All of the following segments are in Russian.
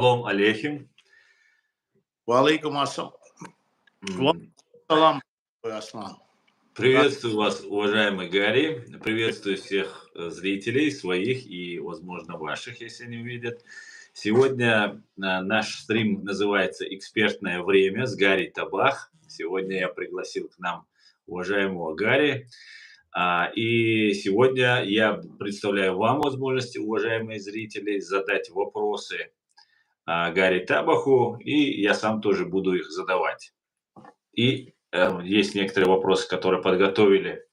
Шалом алейхим. Валейкум ассалам. М, Аслан. Приветствую вас, уважаемый Гарри. Приветствую всех зрителей, своих и, возможно, ваших, если они увидят. Сегодня наш стрим называется «Экспертное время» с Гарри Табах. Сегодня я пригласил к нам уважаемого Гарри. И сегодня я представляю вам возможность, уважаемые зрители, задать вопросы Гарри Табаху, и я сам тоже буду их задавать. И есть некоторые вопросы, которые подготовили,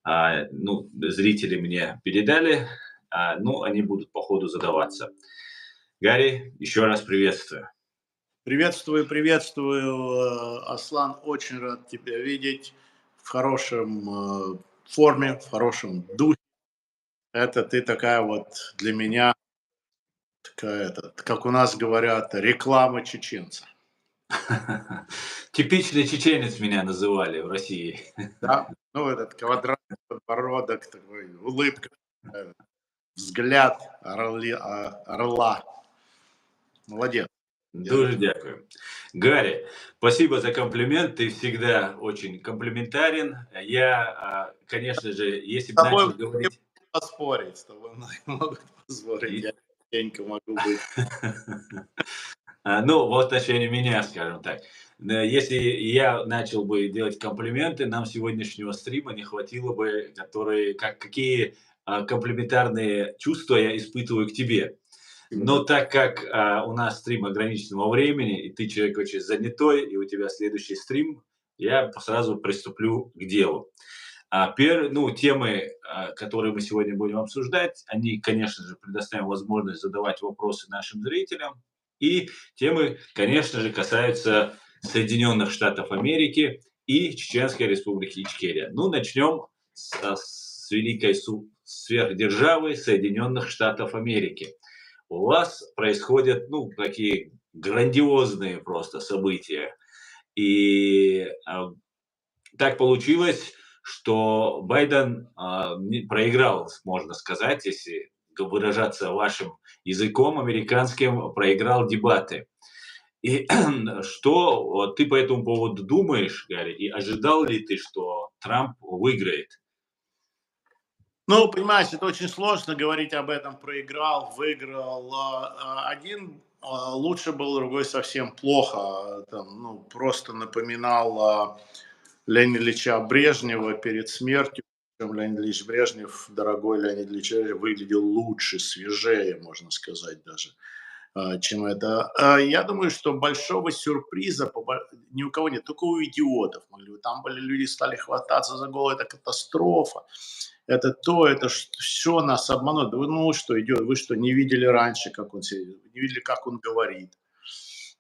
зрители мне передали, они будут по ходу задаваться. Гарри, еще раз приветствую. Приветствую, приветствую, Аслан. Очень рад тебя видеть в хорошем форме, в хорошем духе. Это ты такая вот для меня, такая, как у нас говорят, реклама чеченца. Типичный чеченец меня называли в России. Да? Ну, этот квадратный подбородок, такой, улыбка, взгляд орла. Молодец. Дуже дякую. Гарри, спасибо за комплимент. Ты всегда очень комплиментарен. Я, конечно же, если С бы тобой начал говорить... поспорить, с тобой многие могут поспорить. Я частенько могу быть. В отношении меня, скажем так. Если я начал бы делать комплименты, нам сегодняшнего стрима не хватило бы, какие комплиментарные чувства я испытываю к тебе. Но так как у нас стрим ограниченного времени, и ты человек очень занятой, и у тебя следующий стрим, я сразу приступлю к делу. Темы, которые мы сегодня будем обсуждать, они, конечно же, предоставим возможность задавать вопросы нашим зрителям. И темы, конечно же, касаются Соединенных Штатов Америки и Чеченской Республики Ичкерия. Начнем с великой сверхдержавы Соединенных Штатов Америки. У вас происходят, такие грандиозные просто события. И так получилось, что Байден проиграл, можно сказать, если выражаться вашим языком американским, проиграл дебаты. И что ты по этому поводу думаешь, Гарри, и ожидал ли ты, что Трамп выиграет? Ну, понимаешь, это очень сложно говорить об этом. Проиграл, выиграл. Один лучше был, другой совсем плохо. Просто напоминал Леонида Ильича Брежнева перед смертью. Причем Леонид Ильич Брежнев, дорогой Леонид Ильич Брежнев, выглядел лучше, свежее, можно сказать даже, чем это. Я думаю, что большого сюрприза ни у кого нет, только у идиотов. Там были люди, стали хвататься за голову, это катастрофа. Это все нас обманут. Вы что, не видели раньше, как он себя, не видели, как он говорит.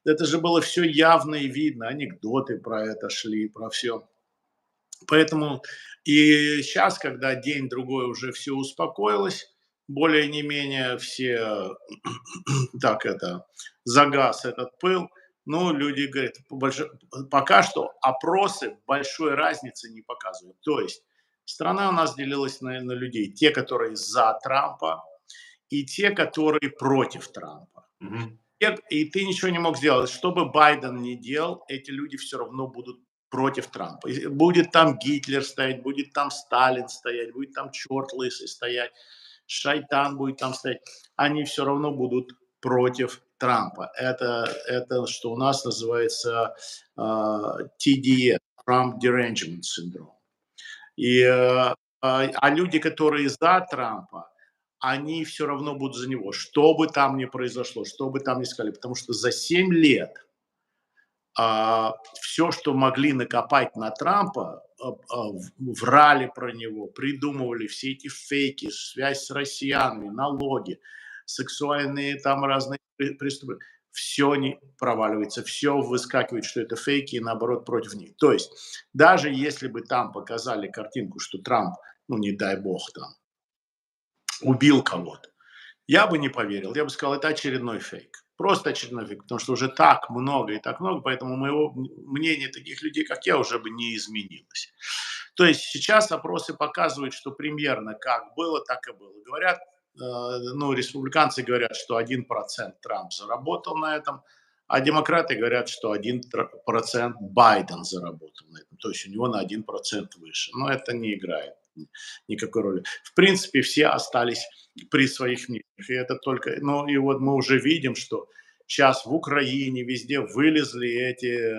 Это же было все явно и видно, анекдоты про это шли, про все. Поэтому и сейчас, когда день-другой уже все успокоилось, более не менее все загас этот пыл, люди говорят, пока что опросы большой разницы не показывают. То есть страна у нас делилась на людей. Те, которые за Трампа, и те, которые против Трампа. Мгм. И ты ничего не мог сделать. Что бы Байден ни делал, эти люди все равно будут против Трампа. Будет там Гитлер стоять, будет там Сталин стоять, будет там черт лысый стоять, шайтан будет там стоять. Они все равно будут против Трампа. Это что у нас называется TDS, Trump Derangement Syndrome. А люди, которые за Трампа, они все равно будут за него, что бы там ни произошло, что бы там ни сказали. Потому что за 7 лет все, что могли накопать на Трампа, врали про него, придумывали все эти фейки, связь с россиянами, налоги, сексуальные там разные преступления. Все не проваливается, все выскакивает, что это фейки, и наоборот против них. То есть даже если бы там показали картинку, что Трамп, не дай бог, там убил кого-то, я бы не поверил. Я бы сказал, это очередной фейк. Просто очередной фейк, потому что уже так много и так много, поэтому моего мнение таких людей, как я, уже бы не изменилось. То есть сейчас опросы показывают, что примерно как было, так и было. Говорят, ну, республиканцы говорят, что 1% Трамп заработал на этом, а демократы говорят, что 1% Байден заработал на этом. То есть у него на 1% выше. Но это не играет никакой роли. В принципе, все остались при своих мнениях. И это только... Ну, и вот мы уже видим, что сейчас в Украине везде вылезли эти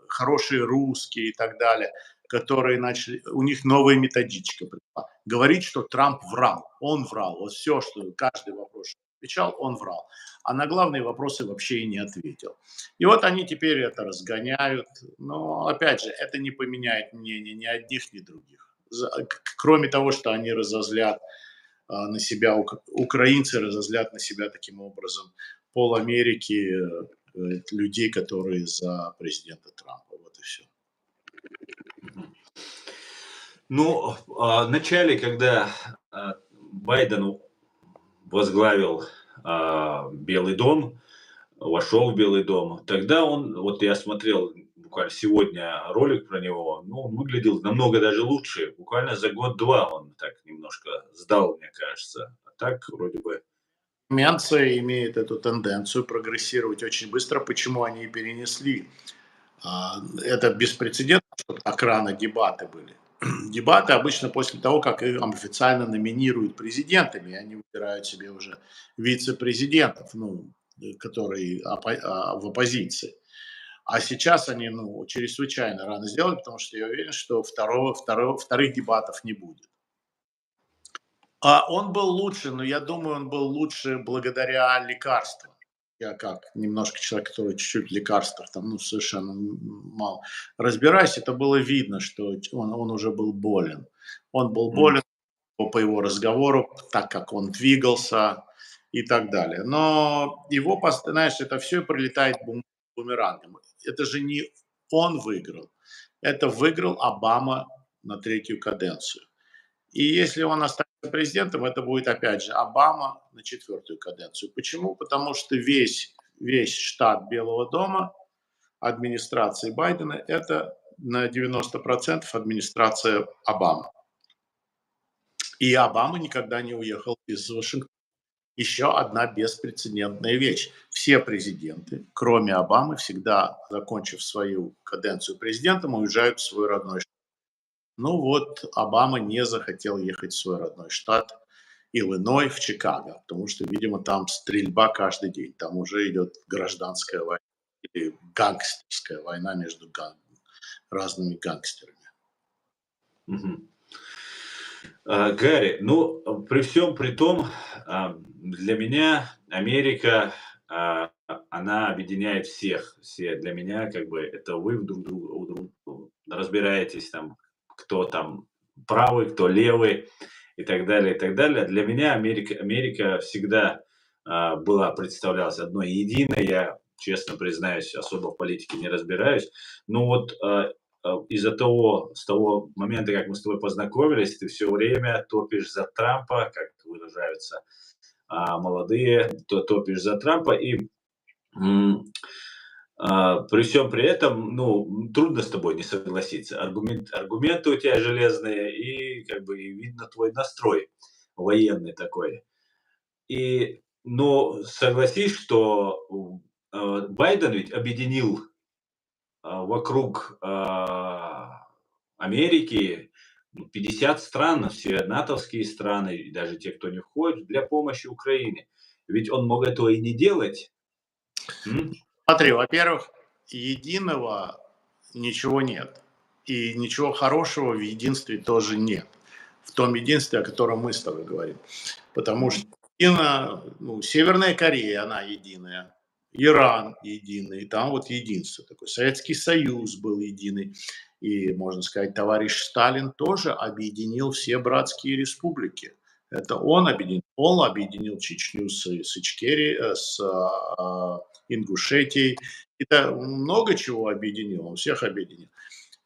хорошие русские и так далее, которые начали, у них новая методичка пришла. Говорит, что Трамп врал, он врал. Вот все, что каждый вопрос что отвечал, он врал. А на главные вопросы вообще и не ответил. И вот они теперь это разгоняют. Но, опять же, это не поменяет мнение ни одних, ни других. Кроме того, что они разозлят на себя, украинцы разозлят на себя таким образом пол Америки, людей, которые за президента Трампа. Вот и все. Ну, в начале, когда Байден возглавил Белый дом, вошел в Белый дом, тогда он, вот я смотрел буквально сегодня ролик про него, ну, он выглядел намного даже лучше. Буквально за год-два он так немножко сдал, мне кажется. А так вроде бы... Менция имеет эту тенденцию прогрессировать очень быстро. Почему они и перенесли? Это беспрецедентно, чтобы так рано дебаты были. Дебаты обычно после того, как их официально номинируют президентами, они выбирают себе уже вице-президентов, ну, которые в оппозиции. А сейчас они, ну, чрезвычайно рано сделали, потому что я уверен, что вторых дебатов не будет. Он был лучше, но я думаю, он был лучше благодаря лекарствам. Я как немножко человек, который чуть-чуть в лекарствах там, ну, совершенно мало разбираюсь, это было видно, что он уже был болен. Он был болен по его разговору, так как он двигался и так далее. Но его, знаешь, это все прилетает бумерангом. Это же не он выиграл, это выиграл Обама на третью каденцию. И если он останется президентом, это будет опять же Обама на четвертую каденцию. Почему? Потому что весь штат Белого дома, администрации Байдена, это на 90% администрация Обамы. И Обама никогда не уехал из Вашингтона. Еще одна беспрецедентная вещь. Все президенты, кроме Обамы, всегда, закончив свою каденцию президентом, уезжают в свой родной штат. Ну вот, Обама не захотел ехать в свой родной штат Иллиной, в Чикаго, потому что, видимо, там стрельба каждый день. Там уже идет гражданская война или гангстерская война между разными гангстерами. Мгм. Гарри, ну, при всем при том, для меня Америка, она объединяет всех. Все для меня, как бы, это вы друг разбираетесь, там, кто там правый, кто левый и так далее, и так далее. Для меня Америка всегда была, представлялась одной единой. Я, честно признаюсь, особо в политике не разбираюсь. Но вот с того момента, как мы с тобой познакомились, ты все время топишь за Трампа, как выражаются молодые, то топишь за Трампа, и при всем при этом, ну, трудно с тобой не согласиться. Аргументы у тебя железные, и как бы и видно твой настрой военный такой. Но согласись, что Байден ведь объединил вокруг Америки 50 стран, все натовские страны, и даже те, кто не входит, для помощи Украине. Ведь он мог этого и не делать. Смотри, во-первых, единого ничего нет. И ничего хорошего в единстве тоже нет. В том единстве, о котором мы с тобой говорим. Потому что Северная Корея, она единая. Иран единый. Там вот единство такое. Советский Союз был единый. И, можно сказать, товарищ Сталин тоже объединил все братские республики. Это он объединил Чечню с Ичкерией, с Ингушетией. Это много чего объединил, он всех объединил.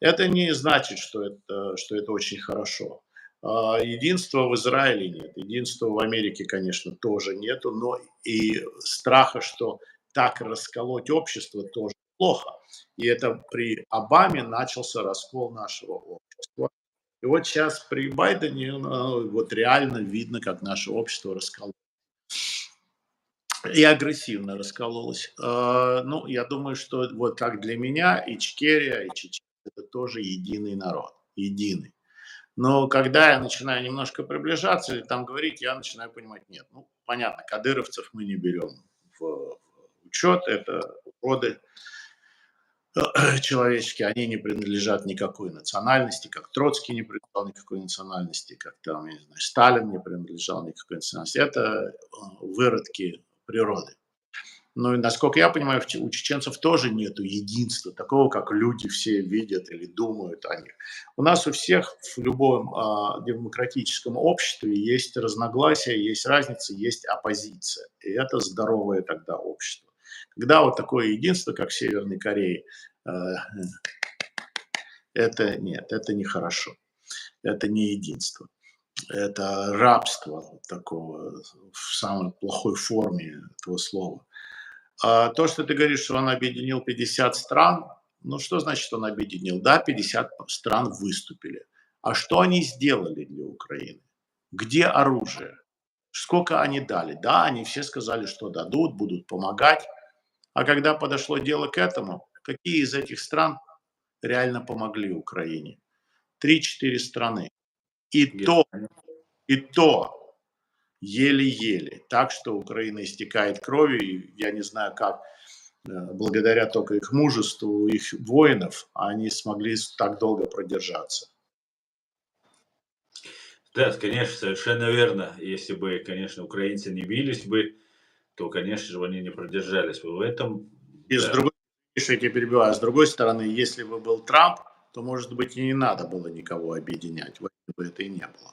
Это не значит, что это очень хорошо. Единства в Израиле нет, единства в Америке, конечно, тоже нету, но и страха, что так расколоть общество, тоже плохо. И это при Обаме начался раскол нашего общества. И вот сейчас при Байдене вот реально видно, как наше общество раскололось. И агрессивно раскололось. Ну, я думаю, что вот как для меня Ичкерия и Чечня — это тоже единый народ, единый. Но когда я начинаю немножко приближаться или там говорить, я начинаю понимать: нет, ну, понятно, кадыровцев мы не берем в учет, это уроды человеческие, они не принадлежат никакой национальности, как Троцкий не принадлежал никакой национальности, как там, я не знаю, Сталин не принадлежал никакой национальности. Это выродки природы. Ну и, насколько я понимаю, у чеченцев тоже нету единства, такого, как люди все видят или думают о них. У нас у всех в любом демократическом обществе есть разногласия, есть разница, есть оппозиция. И это здоровое тогда общество. Когда вот такое единство, как в Северной Корее, э, это нет, это нехорошо. Это не единство. Это рабство такого в самой плохой форме этого слова. А то, что ты говоришь, что он объединил 50 стран, ну что значит он объединил? Да, 50 стран выступили. А что они сделали для Украины? Где оружие? Сколько они дали? Да, они все сказали, что дадут, будут помогать. А когда подошло дело к этому, какие из этих стран реально помогли Украине? Три-четыре страны. И то, и то еле-еле. Так что Украина истекает кровью, и я не знаю, как благодаря только их мужеству, их воинов, они смогли так долго продержаться. Да, конечно, совершенно верно. Если бы, конечно, украинцы не бились бы, то, конечно же, они не продержались бы. В этом, И с да. другой, что я тебя перебиваю, с другой стороны, если бы был Трамп, то, может быть, и не надо было никого объединять. Вот бы это и не было.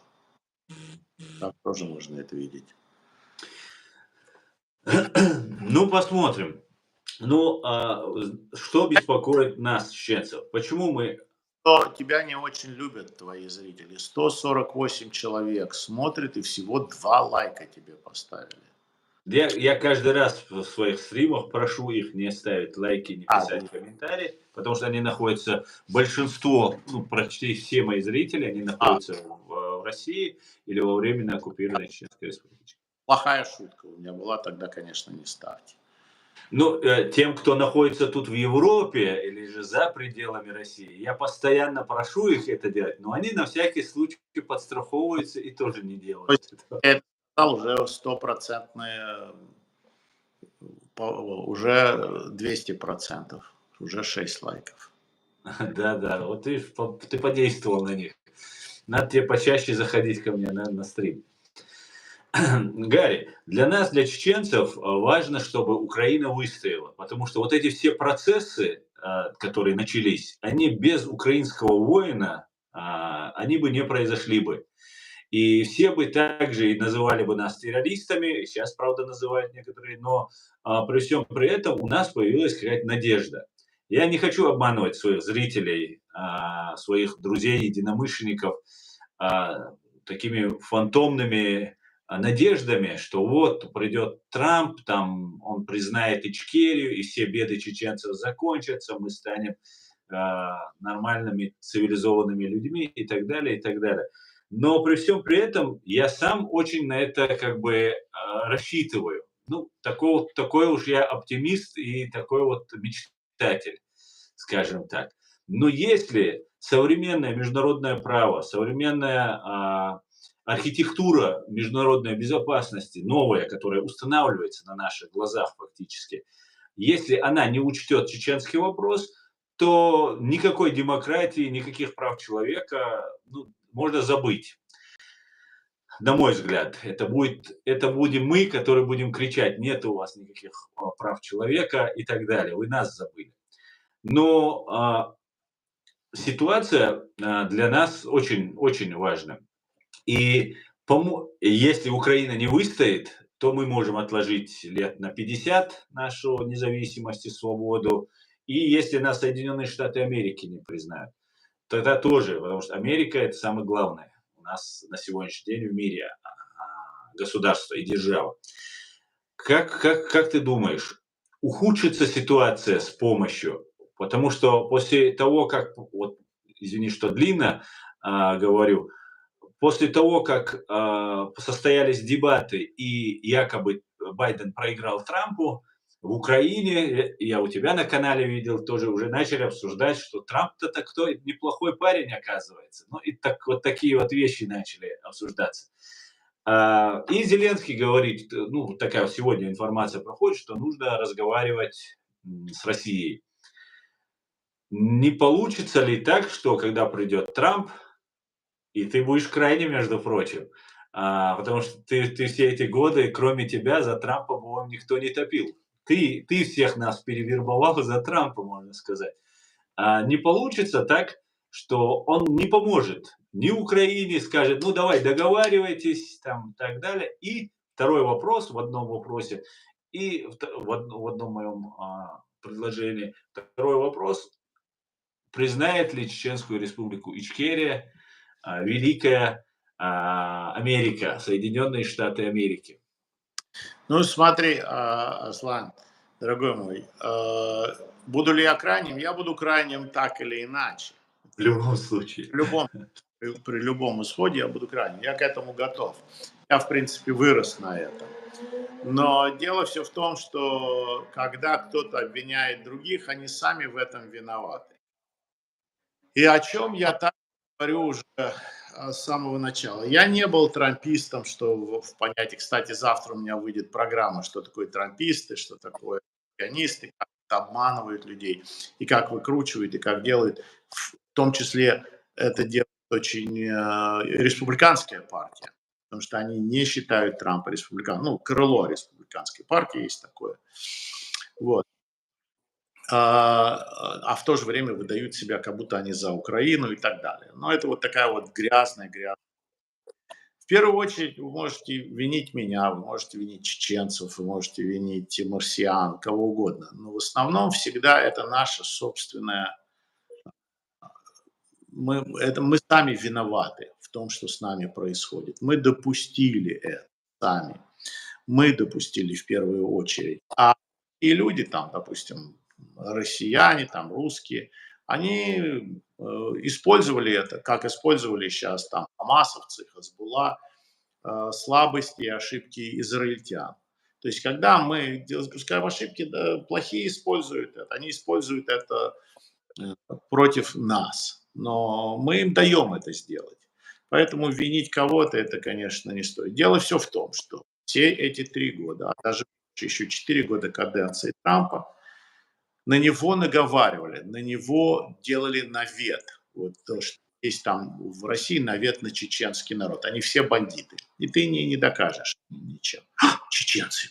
Так тоже можно это видеть. Ну, посмотрим. Ну, что беспокоит нас, чеченцев? Почему мы... Но тебя не очень любят твои зрители. 148 человек смотрят, и всего 2 лайка тебе поставили. Я каждый раз в своих стримах прошу их не ставить лайки, не А, да. писать комментарии, потому что они находятся, большинство, ну, почти все мои зрители, они А, находятся в России или во временно оккупированной Чеченской Республике. плохая шутка у меня была, тогда, конечно, не ставьте. Ну, тем, кто находится тут в Европе или же за пределами России, я постоянно прошу их это делать, но они на всякий случай подстраховываются и тоже не То делают есть этого. это уже стопроцентное, уже 200%, уже 6 лайков. Да-да, вот ты подействовал на них. Надо тебе почаще заходить ко мне на стрим. Гарри, для нас, для чеченцев, важно, чтобы Украина выстояла, потому что вот эти все процессы, которые начались, они без украинского воина, они бы не произошли бы. И все бы также и называли бы нас террористами, и сейчас, правда, называют некоторые, но при всем при этом у нас появилась какая-то надежда. Я не хочу обманывать своих зрителей, своих друзей, единомышленников такими фантомными надеждами, что вот придет Трамп, там он признает Ичкерию, и все беды чеченцев закончатся, мы станем нормальными цивилизованными людьми и так далее, и так далее. Но при всем при этом я сам очень на это как бы рассчитываю. Ну, такой уж я оптимист и такой вот мечтатель, скажем так. Но если современное международное право, современная архитектура международной безопасности, новая, которая устанавливается на наших глазах фактически, если она не учтет чеченский вопрос, то никакой демократии, никаких прав человека ну, можно забыть. На мой взгляд, это будем мы, которые будем кричать, нет у вас никаких прав человека и так далее, вы нас забыли. Но ситуация для нас очень, очень важна. И если Украина не выстоит, то мы можем отложить лет на 50 нашу независимость и свободу. И если нас Соединенные Штаты Америки не признают, тогда тоже, потому что Америка — это самое главное у нас на сегодняшний день в мире государство и держава. Как ты думаешь, ухудшится ситуация с помощью? Потому что после того, как, вот, извини, что длинно, говорю. После того, как состоялись дебаты и якобы Байден проиграл Трампу, в Украине, я у тебя на канале видел, тоже уже начали обсуждать, что Трамп-то такой неплохой парень, оказывается. Ну и так, вот такие вот вещи начали обсуждаться. И Зеленский говорит, ну, такая вот сегодня информация проходит, что нужно разговаривать с Россией. Не получится ли так, что когда придет Трамп, и ты будешь крайним, между прочим, потому что ты все эти годы, кроме тебя, за Трампа, по-моему, никто не топил. Ты всех нас перевербовал за Трампа, можно сказать. Не получится так, что он не поможет ни Украине, скажет, ну давай договаривайтесь, там, и так далее. И второй вопрос в одном вопросе, и в одном моем предложении. Второй вопрос, признает ли Чеченскую республику Ичкерия Великая Америка, Соединенные Штаты Америки? Ну, смотри, Аслан, дорогой мой, буду ли я крайним? Я буду крайним так или иначе. В любом случае. В любом, при любом исходе я буду крайним. Я к этому готов. Я, в принципе, вырос на этом. Но дело все в том, что когда кто-то обвиняет других, они сами в этом виноваты. И о чем я так говорю уже с самого начала. Я не был трампистом, что в понятии, кстати, завтра у меня выйдет программа, что такое трамписты, что такое пианисты, как обманывают людей, и как выкручивают, и как делают. В том числе это делает очень республиканская партия, потому что они не считают Трампа республиканцем. Ну, крыло республиканской партии есть такое. Вот. В то же время выдают себя, как будто они за Украину и так далее. Но это вот такая вот грязная. В первую очередь вы можете винить меня, вы можете винить чеченцев, вы можете винить марсиан, кого угодно. Но в основном всегда это наша собственная... Мы сами виноваты в том, что с нами происходит. Мы допустили это сами. Мы допустили в первую очередь. И люди там, допустим, россияне, там русские, они использовали это, как использовали сейчас там хамасовцы, Хазбулла, слабости и ошибки израильтян. То есть, когда мы допускаем ошибки, да, плохие используют это, они используют это против нас, но мы им даем это сделать. Поэтому винить кого-то это, конечно, не стоит. Дело все в том, что все эти 3 года, а даже еще 4 года каденции Трампа, на него наговаривали, на него делали навет. Вот то, что есть там в России навет на чеченский народ. Они все бандиты. И ты не докажешь ничем. Чеченцы.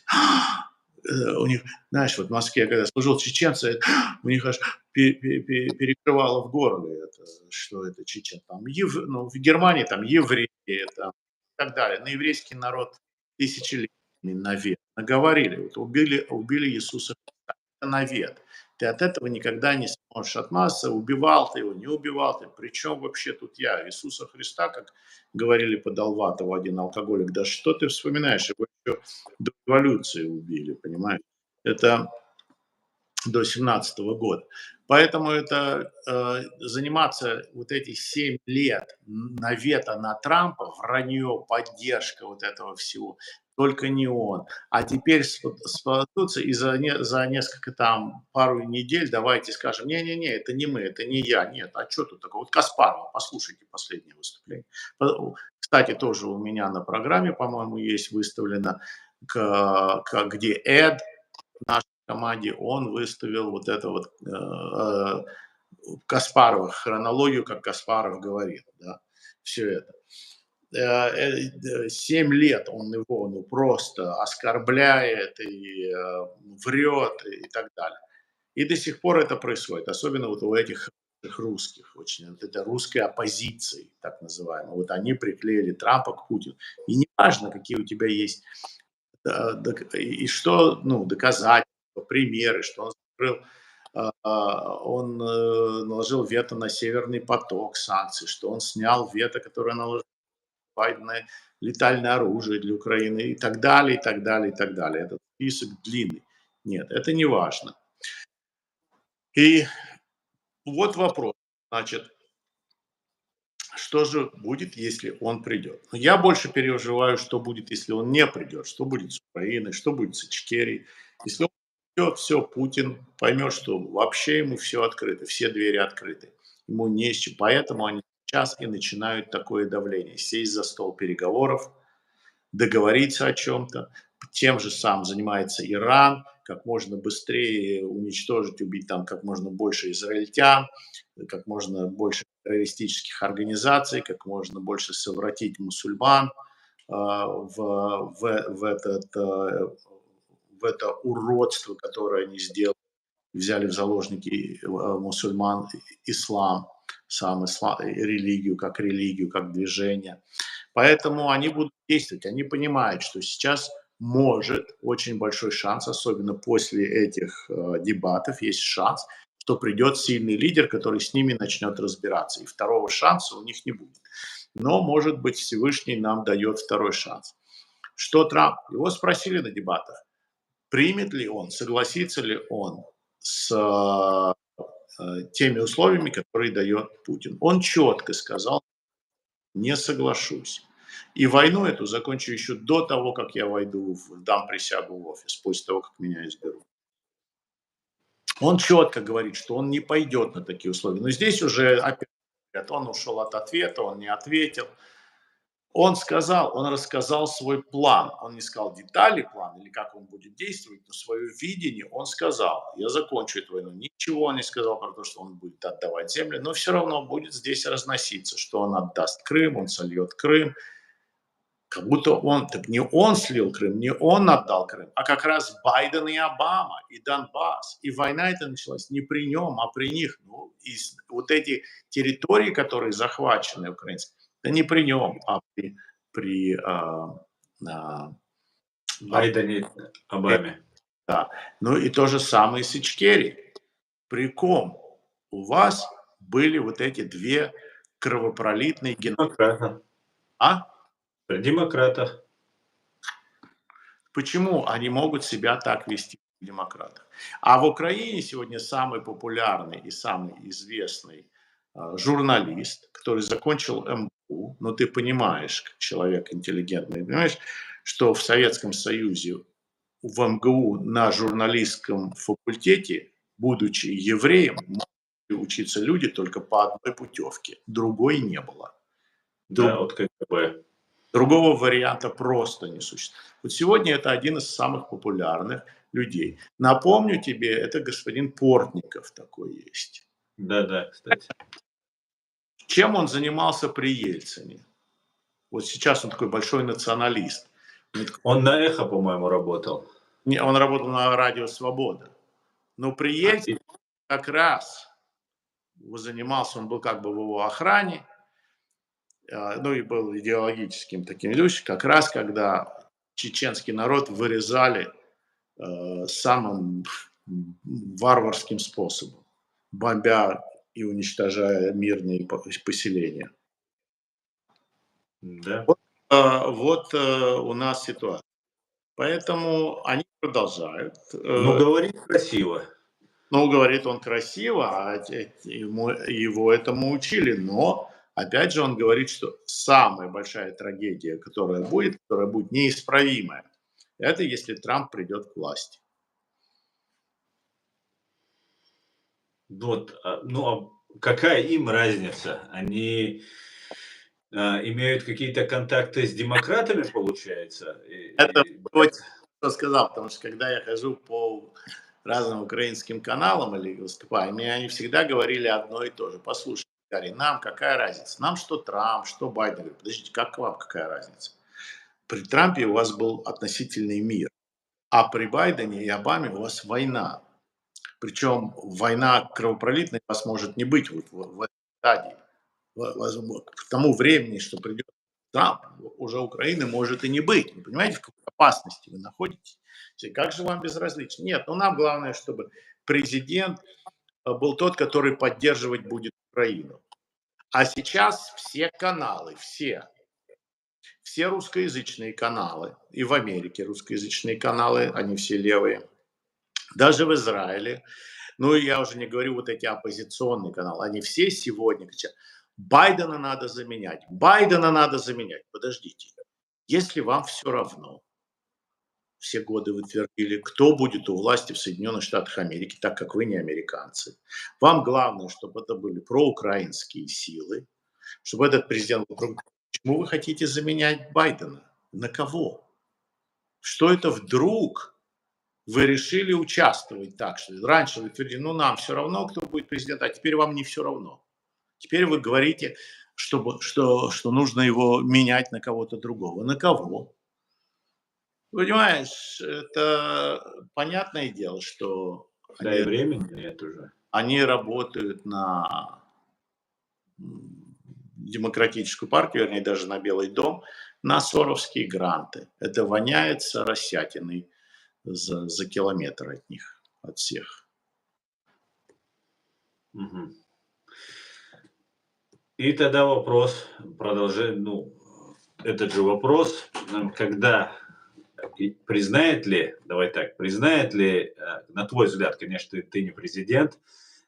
У них, знаешь, вот в Москве, когда служил чеченцы, у них аж перекрывало в горле, это, что это чечен. Там, ну, в Германии там евреи там, и так далее. На еврейский народ тысячелетиями навет. Наговорили. Вот убили Иисуса Христа. Это навет. Ты от этого никогда не сможешь отмазаться, убивал ты его, не убивал ты. Причем вообще тут я, Иисуса Христа, как говорили по Долватову один алкоголик, да что ты вспоминаешь, его еще до революции убили, понимаешь? Это до 17 года. Поэтому это заниматься вот эти 7 лет навета на Трампа, вранье, поддержка вот этого всего, только не он. А теперь спасутся и за несколько там, пару недель давайте скажем, не-не-не, это не мы, это не я, нет, а что тут такое? Вот Каспарова, послушайте последнее выступление. Кстати, тоже у меня на программе, по-моему, есть выставлено, где Эд, наш команде, он выставил вот это вот Каспарова, хронологию, как Каспаров говорит, да, все это. 7 лет он его ну, просто оскорбляет и врет и так далее. И до сих пор это происходит, особенно вот у этих русских, очень, вот это русской оппозиции, так называемой. Вот они приклеили Трампа к Путину. И не важно, какие у тебя есть и что, ну, доказательства, примеры, что он закрыл, он наложил вето на Северный поток санкций, что он снял вето, которое наложил Байдена, летальное оружие для Украины и так далее, и так далее, и так далее. Этот список длинный. Нет, это не важно. И вот вопрос. Значит, Что же будет, если он придет? Но я больше переживаю, что будет, если он не придет, что будет с Украиной, что будет с Ичкерией. Если он придет, все, Путин поймет, что вообще ему все открыто, все двери открыты. Ему не с чем. Поэтому они сейчас и начинают такое давление. Сесть за стол переговоров, договориться о чем-то. Тем же самым занимается Иран, как можно быстрее уничтожить, убить там как можно больше израильтян, как можно больше террористических организаций, как можно больше совратить мусульман в это уродство, которое они сделали, взяли в заложники мусульман, ислам, сам ислам, религию, как движение. Поэтому они будут действовать. Они понимают, что сейчас может очень большой шанс, особенно после этих дебатов, есть шанс, что придет сильный лидер, который с ними начнет разбираться. И второго шанса у них не будет. Но, может быть, Всевышний нам дает второй шанс. Что Трамп? Его спросили на дебатах, примет ли он, согласится ли он с теми условиями, которые дает Путин. Он четко сказал, не соглашусь. И войну эту закончу еще до того, как я дам присягу в офис, после того, как меня изберут. Он четко говорит, что он не пойдет на такие условия. Но здесь уже опять он ушел от ответа, он не ответил. Он рассказал свой план. Он не сказал детали плана или как он будет действовать, но свое видение он сказал. Я закончу эту войну. Ничего он не сказал про то, что он будет отдавать земли, но все равно будет здесь разноситься, что он отдаст Крым, он сольет Крым. Как будто так не он слил Крым, не он отдал Крым, а как раз Байден и Обама, и Донбасс. И война эта началась не при нем, а при них. Ну, и вот эти территории, которые захвачены украинские, это не при нем, а при а, Байдене, Обаме. да. Ну и то же самое с Ичкерией. При ком у вас были вот эти две кровопролитные Демократа. А? При демократах. Почему они могут себя так вести в демократах? А в Украине сегодня самый популярный и самый известный журналист, который закончил МГУ, но ты понимаешь, как человек интеллигентный, понимаешь, что в Советском Союзе в МГУ на журналистском факультете, будучи евреем, могли учиться люди только по одной путевке, другой не было. Да, от КГБ. Другого варианта просто не существует. Вот сегодня это один из самых популярных людей. Напомню тебе, это господин Портников такой есть. Да, кстати. Чем он занимался при Ельцине? Вот сейчас он такой большой националист. Он на «Эхо», по-моему, работал. Он работал на радио «Свобода». Но при Ельцине как раз занимался, он был как бы в его охране, ну и был идеологическим таким людям, как раз когда чеченский народ вырезали самым варварским способом, бомбя и уничтожая мирные поселения. Да. Вот у нас ситуация. Поэтому они продолжают. Ну, говорит красиво. Ну, говорит он красиво, а его этому учили. Но, опять же, он говорит, что самая большая трагедия, которая будет неисправимая, это если Трамп придет к власти. Вот, ну, а какая им разница? Они имеют какие-то контакты с демократами, получается? Это очень хорошо сказал, потому что когда я хожу по разным украинским каналам или выступаю, мне они всегда говорили одно и то же. Послушайте, Гарри, нам какая разница? Нам что Трамп, что Байден. Я говорю, подождите, как вам какая разница? При Трампе у вас был относительный мир, а при Байдене и Обаме у вас война. Причем война кровопролитная у вас может не быть вот в этой стадии. К тому времени, что придет Трамп, уже Украины может и не быть. Вы понимаете, в какой опасности вы находитесь? Как же вам безразлично? Нет, ну нам главное, чтобы президент был тот, который поддерживать будет Украину. А сейчас все каналы, все русскоязычные каналы, и в Америке русскоязычные каналы, они все левые, даже в Израиле, ну и я уже не говорю вот эти оппозиционные каналы, они все сегодня кричат, Байдена надо заменять. Байдена надо заменять. Подождите. Если вам все равно, все годы вы твердили, кто будет у власти в Соединенных Штатах Америки, так как вы не американцы. Вам главное, чтобы это были проукраинские силы, чтобы этот президент был Почему вы хотите заменять Байдена? На кого? Что это вдруг вы решили участвовать так, что раньше вы твердили, ну нам все равно, кто будет президент, а теперь вам не все равно. Теперь вы говорите, что нужно его менять на кого-то другого. На кого? Понимаешь, это понятное дело, что Да и времени нет уже. они работают на демократическую партию, вернее, даже на Белый дом, на соровские гранты. Это воняет соросятиной за километр от них, от всех. Мгм. И тогда вопрос, продолжаем, этот же вопрос, когда признает ли, давай так, признает ли, на твой взгляд, конечно, ты не президент,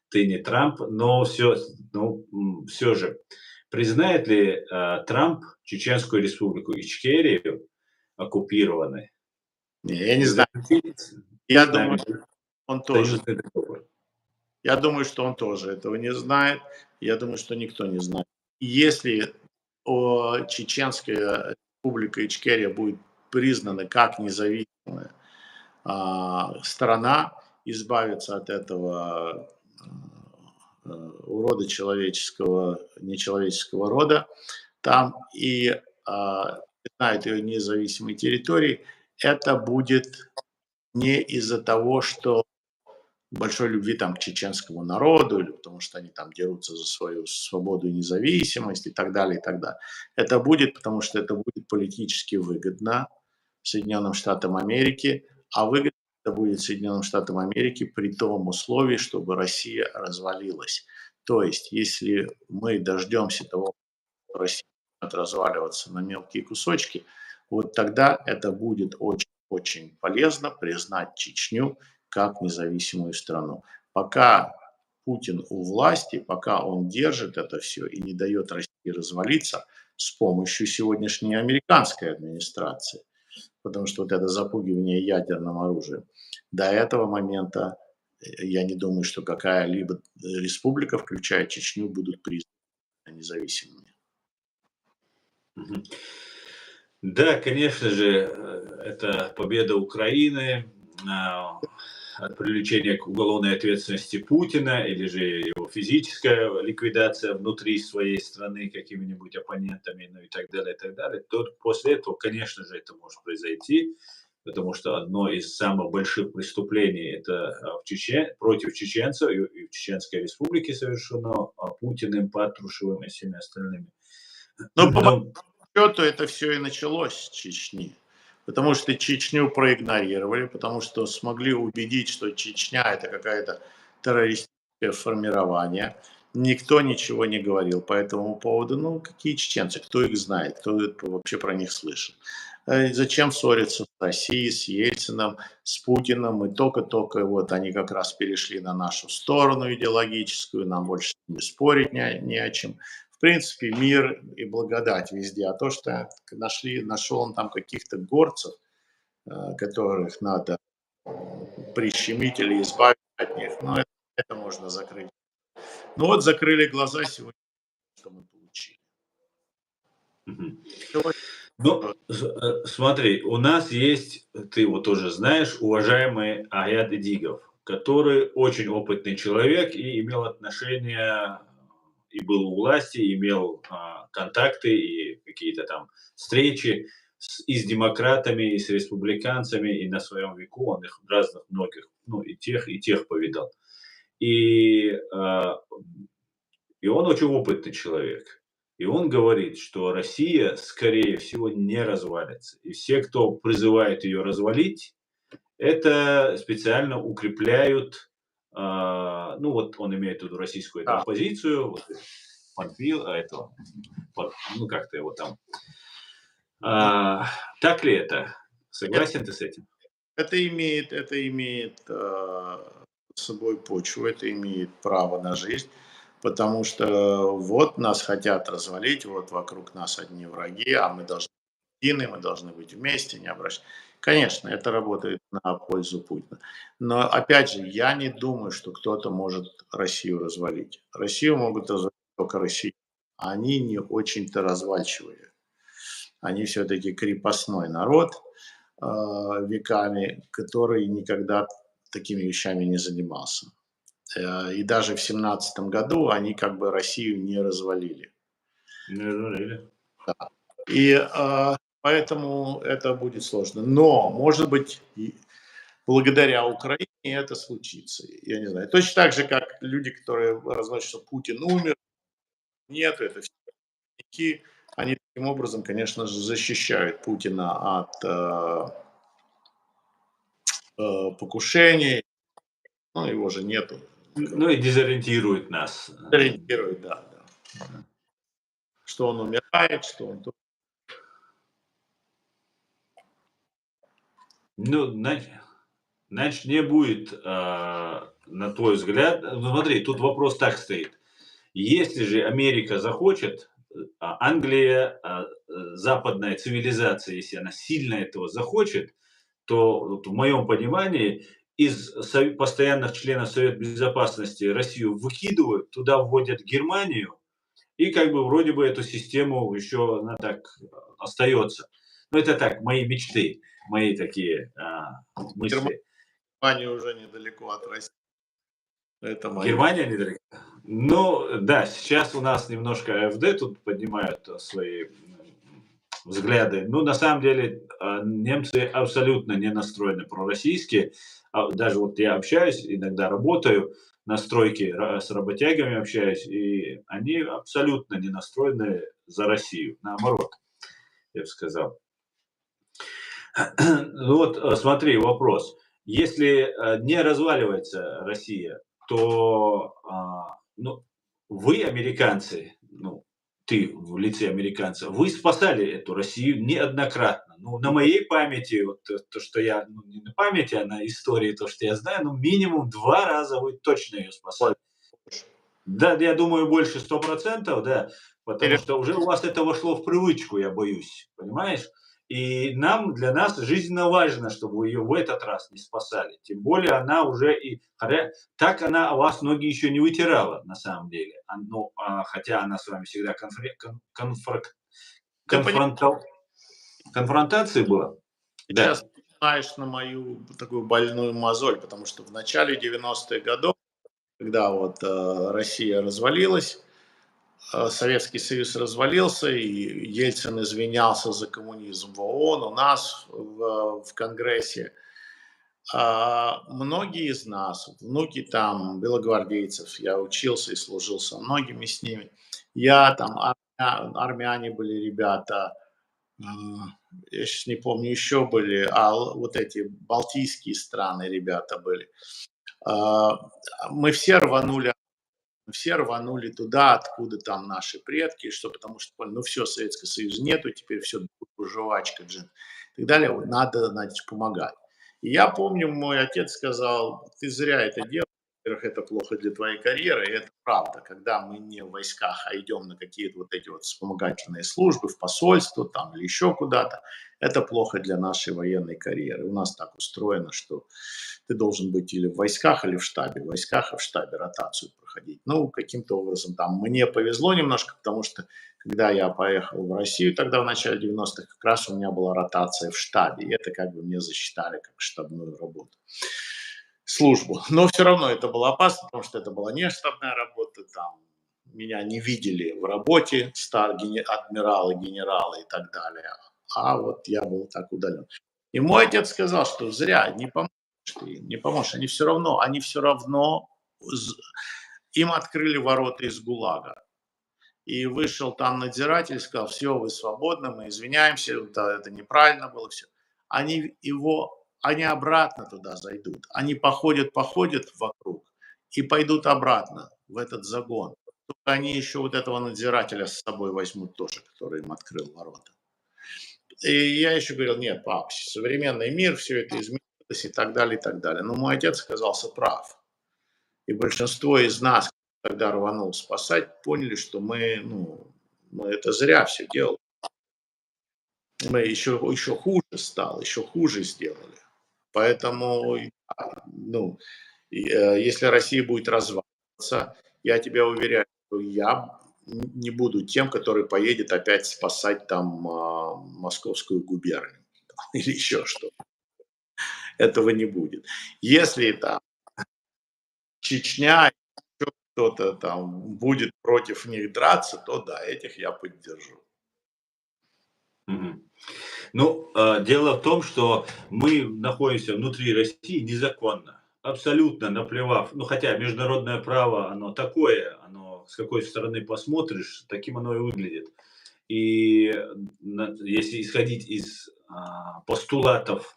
ты не Трамп, но все же, признает ли Трамп Чеченскую республику Ичкерию оккупированной? Не, я не И знаю. заключить Я с думаю, нами он тоже. союзный договор? Я думаю, что он тоже этого не знает. Я думаю, что никто не знает. И если Чеченская республика Ичкерия будет признана как независимая страна, избавиться от этого урода человеческого, нечеловеческого рода, там и признают ее независимой территорией, это будет не из-за того, что большой любви там к чеченскому народу, или потому что они там дерутся за свою свободу и независимость и так далее, и так далее. Это будет, потому что это будет политически выгодно Соединенным Штатам Америки, а выгодно это будет Соединенным Штатам Америки при том условии, чтобы Россия развалилась. То есть, если мы дождемся того, что Россия будет разваливаться на мелкие кусочки, вот тогда это будет очень-очень полезно признать Чечню как независимую страну. Пока Путин у власти, пока он держит это все и не дает России развалиться с помощью сегодняшней американской администрации, потому что вот это запугивание ядерным оружием, до этого момента я не думаю, что какая-либо республика, включая Чечню, будут признаны независимыми. Мгм. Да, конечно же, это победа Украины, привлечение к уголовной ответственности Путина или же его физическая ликвидация внутри своей страны какими-нибудь оппонентами, ну и так далее, и так далее. Только после этого, конечно же, это может произойти, потому что одно из самых больших преступлений это против чеченцев и в Чеченской республике совершено Путиным, Патрушевым и всеми остальными. Но по Но счету это все и началось с Чечни. Потому что Чечню проигнорировали, потому что смогли убедить, что Чечня это какая-то террористическое формирование. Никто ничего не говорил по этому поводу. Ну, какие чеченцы, кто их знает, кто вообще про них слышит. Зачем ссориться с Россией, с Ельцином, с Путиным? И только-только вот они как раз перешли на нашу сторону идеологическую, нам больше не спорить не о чем. В принципе, мир и благодать везде. А то, что нашел он там каких-то горцев, которых надо прищемить или избавить от них, ну, это можно закрыть. Ну вот закрыли глаза сегодня, что мы получили. мгм. Сегодня, Ну, смотри, у нас есть, ты его тоже знаешь, уважаемый Аят Идигов, который очень опытный человек и имел отношения, и был у власти, имел контакты и какие-то там встречи и с демократами, и с республиканцами, и на своем веку он их разных многих, ну и тех повидал. И, и он очень опытный человек. И он говорит, что Россия, скорее всего, не развалится. И все, кто призывает ее развалить, это специально укрепляют, ну вот он имеет в виду российскую эту да, оппозицию, вот, этого, ну как-то его там. А, так ли это? это, Согласен ты с этим? это имеет с собой почву, это имеет право на жизнь. потому что вот нас хотят развалить, вот вокруг нас одни враги, а мы должны быть едины, мы должны быть вместе, не обращаться. Конечно, это работает на пользу Путина. Но опять же, я не думаю, что кто-то может Россию развалить. Россию могут развалить только россияне. Они не очень-то развальчивые. Они все-таки крепостной народ веками, который никогда такими вещами не занимался. И даже в 17 году они как бы Россию не развалили. Не говорили. И поэтому это будет сложно. Но, может быть, благодаря Украине это случится. Я не знаю. Точно так же, как люди, которые разносят, что Путин умер. Нет, это все такие. Они таким образом, конечно же, защищают Путина от покушений. Ну, его же нету. Ну и дезориентирует нас. Ориентируют, да, да. Что он умирает, что он... Ну, значит, не будет, на твой взгляд, ну смотри, тут вопрос так стоит. Если же Америка захочет, Англия, западная цивилизация, если она сильно этого захочет, то вот в моем понимании из постоянных членов Совета Безопасности Россию выкидывают, туда вводят Германию, и как бы вроде бы эту систему еще она так остается. Но это так, мои мечты, мои такие мысли. Германия уже недалеко от России. Это мое. Германия недалеко. Ну да, сейчас у нас немножко АфД тут поднимают свои взгляды. Ну, на самом деле, немцы абсолютно не настроены пророссийски. Даже вот я общаюсь, иногда работаю на стройке, с работягами общаюсь, и они абсолютно не настроены за Россию. Наоборот, я бы сказал. Ну вот, смотри, вопрос. Если не разваливается Россия, то ну, вы, американцы, ну, ты в лице американцев, вы спасали эту Россию неоднократно. Ну, на моей памяти, вот то, что я, ну, не на памяти, а на истории, то, что я знаю, ну, минимум 2 раза вы точно ее спасали. Да, я думаю, больше 100%, да, потому что уже у вас это вошло в привычку, я боюсь, понимаешь? И для нас жизненно важно, чтобы вы ее в этот раз не спасали. Тем более она уже так она вас ноги еще не вытирала, на самом деле. Ну, хотя она с вами всегда Ты понимаешь, конфронтация была. Да. сейчас знаешь на мою такую больную мозоль, потому что в начале 90-х годов, когда вот Россия развалилась, Советский Союз развалился, и Ельцин извинялся за коммунизм в ООН, у нас в Конгрессе. Многие из нас, внуки там белогвардейцев, я учился и служил со многими с ними. Я там, армяне были ребята, я сейчас не помню, еще были, вот эти балтийские страны ребята были. А, Мы все рванули туда, откуда там наши предки, что потому что, ну все, Советского Союза нету, теперь все жвачка, джин и так далее, надо, значит, помогать. И я помню, мой отец сказал, ты зря это делаешь, во-первых, это плохо для твоей карьеры, и это правда, когда мы не в войсках, а идем на какие-то вот эти вот вспомогательные службы, в посольство там или еще куда-то, это плохо для нашей военной карьеры. У нас так устроено, что ты должен быть или в войсках, или в штабе. В войсках и в штабе ротацию проходить. Ну, каким-то образом там мне повезло немножко, потому что когда я поехал в Россию тогда в начале 90-х, как раз у меня была ротация в штабе. И это как бы мне засчитали как штабную работу. Службу. Но все равно это было опасно, потому что это была не штабная работа, там меня не видели в работе, адмиралы, генералы и так далее. А вот я был так удален. И мой отец сказал, что зря, не поможешь ты, не поможешь. Они все равно, им открыли ворота из ГУЛАГа. И вышел там надзиратель, сказал, все, вы свободны, мы извиняемся, это неправильно было, все. Они обратно туда зайдут. Они походят вокруг и пойдут обратно в этот загон. Только они еще вот этого надзирателя с собой возьмут тоже, который им открыл ворота. И я еще говорил, нет, пап, современный мир, все это изменилось и так далее, и так далее. Но мой отец оказался прав. И большинство из нас, тогда рванул спасать, поняли, что мы это зря все делали. Мы еще хуже стало, еще хуже сделали. Поэтому, ну, если Россия будет разваливаться, я тебя уверяю, что я не буду тем, который поедет опять спасать там московскую губернию или еще что-то. Этого не будет. Если там Чечня, еще кто-то там будет против них драться, то да, этих я поддержу. Мгм. Ну, дело в том, что мы находимся внутри России незаконно, абсолютно наплевав. Ну, хотя международное право, оно такое, оно с какой стороны посмотришь, таким оно и выглядит. И если исходить из постулатов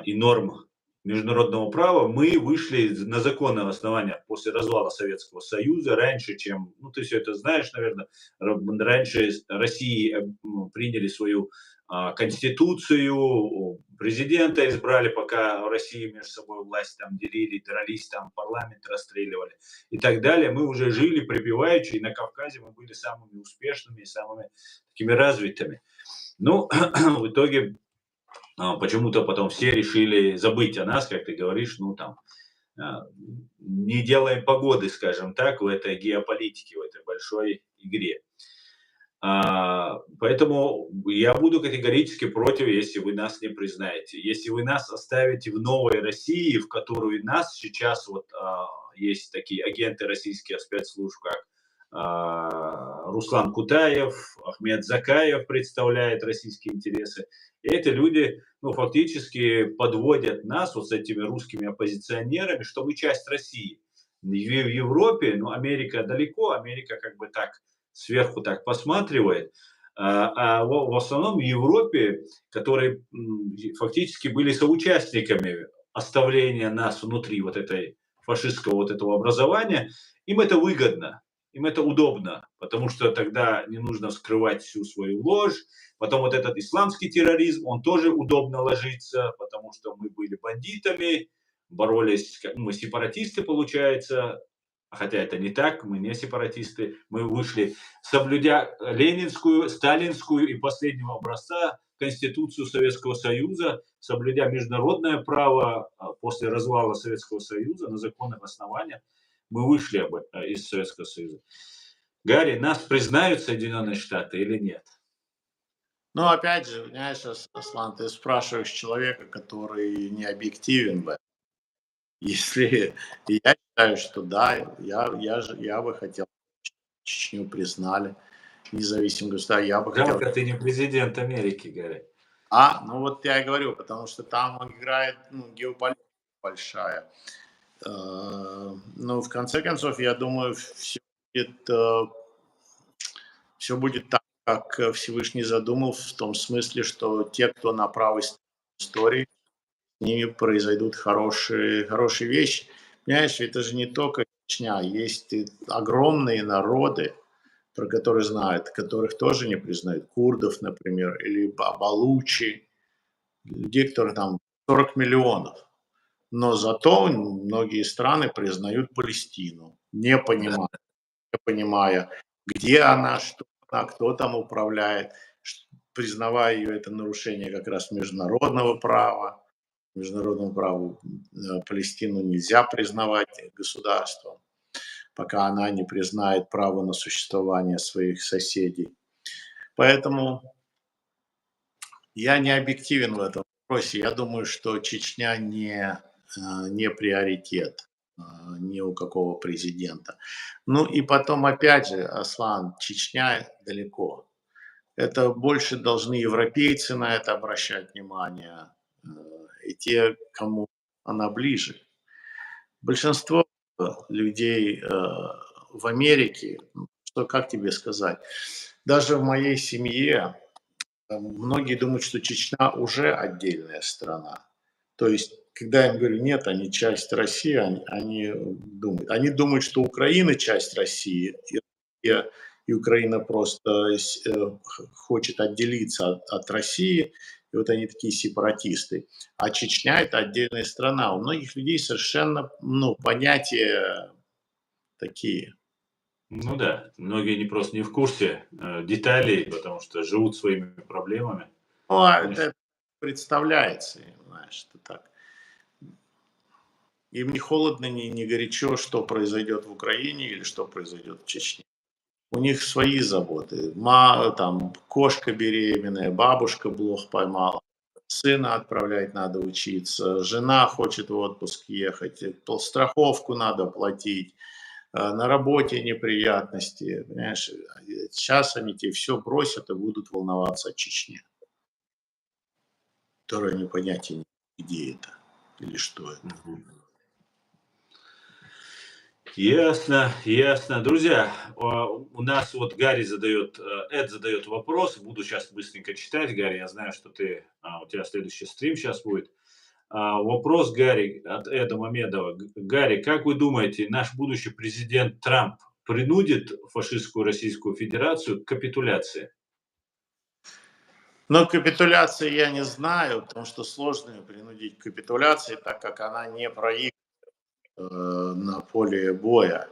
и норм международного права, мы вышли на законных основаниях после развала Советского Союза раньше, чем, ну ты все это знаешь, наверное, раньше России приняли свою конституцию, президента избрали, пока в России между собой власть там делили, дрались, там парламент расстреливали и так далее. Мы уже жили припеваючи, и на Кавказе мы были самыми успешными, самыми такими развитыми. Ну, в итоге почему-то потом все решили забыть о нас, как ты говоришь, ну там, а, не делаем погоды, скажем так, в этой геополитике, в этой большой игре. Поэтому я буду категорически против, если вы нас не признаете. Если вы нас оставите в новой России, в которую нас сейчас вот есть такие агенты российских спецслужб, как Руслан Кутаев, Ахмед Закаев представляет российские интересы. И эти люди, ну, фактически подводят нас вот с этими русскими оппозиционерами, что мы часть России. В Европе, ну, Америка далеко, Америка как бы так сверху так посматривает, в основном в Европе, которые фактически были соучастниками оставления нас внутри вот этой фашистского вот этого образования, им это выгодно, им это удобно, потому что тогда не нужно скрывать всю свою ложь. Потом вот этот исламский терроризм, он тоже удобно ложится, потому что мы были бандитами, боролись, мы сепаратисты, получается, хотя это не так, мы не сепаратисты, мы вышли, соблюдя ленинскую, сталинскую и последнего образца Конституцию Советского Союза, соблюдя международное право после развала Советского Союза на законных основаниях, мы вышли из Советского Союза. Гарри, нас признают Соединенные Штаты или нет? Но опять же, понимаешь, Аслан, ты спрашиваешь человека, который не объективен в этом. Если я считаю, что да, я бы хотел, Чечню признали независимым государством, я бы хотел. Жалко, ты не президент Америки, Гарри. Ну вот я и говорю, потому что там играет геополитика большая. Ну, в конце концов, я думаю, все будет так, как Всевышний задумал, в том смысле, что те, кто на правой стороне истории, с ними произойдут хорошие вещи. Понимаешь, это же не только Чечня, есть и огромные народы, про которые знают, которых тоже не признают. Курдов, например, или Балучи, людей, которых там 40 миллионов. Но зато многие страны признают Палестину, Да. не понимая, где она, что она, кто там управляет, признавая ее это нарушение как раз международного права. Международному праву Палестину нельзя признавать государством, пока она не признает право на существование своих соседей. Поэтому я не объективен в этом вопросе. Я думаю, что Чечня не приоритет ни у какого президента. Ну и потом, опять же, Аслан, Чечня далеко. Это больше должны европейцы на это обращать внимание, и те, кому она ближе. Большинство людей в Америке, что, как тебе сказать, даже в моей семье многие думают, что Чечня уже отдельная страна. То есть, когда я им говорю, нет, они часть России, они думают, что Украина часть России, и Украина просто хочет отделиться от России, и вот они такие сепаратисты. А Чечня – это отдельная страна. У многих людей совершенно понятие такие. Ну да, многие не просто не в курсе деталей, потому что живут своими проблемами. Ну, а Ну, это представляется, знаешь, это так. Им не холодно, не горячо, что произойдет в Украине или что произойдет в Чечне. У них свои заботы. Там кошка беременная, бабушка блох поймала, сына отправлять надо учиться, жена хочет в отпуск ехать, страховку надо платить, на работе неприятности. Понимаешь? Сейчас они тебе все бросят и будут волноваться о Чечне, которая не понятия не имеют, где это или что это. мгм. Ясно, ясно. Друзья, у нас вот Гарри задает, Эд задает вопрос. Буду сейчас быстренько читать, Гарри. Я знаю, что у тебя следующий стрим сейчас будет. Вопрос Гарри от Эда Мамедова. Гарри, как вы думаете, наш будущий президент Трамп принудит фашистскую Российскую Федерацию к капитуляции? Но капитуляции я не знаю, потому что сложно ее принудить к капитуляции, так как она не проиграна на поле боя.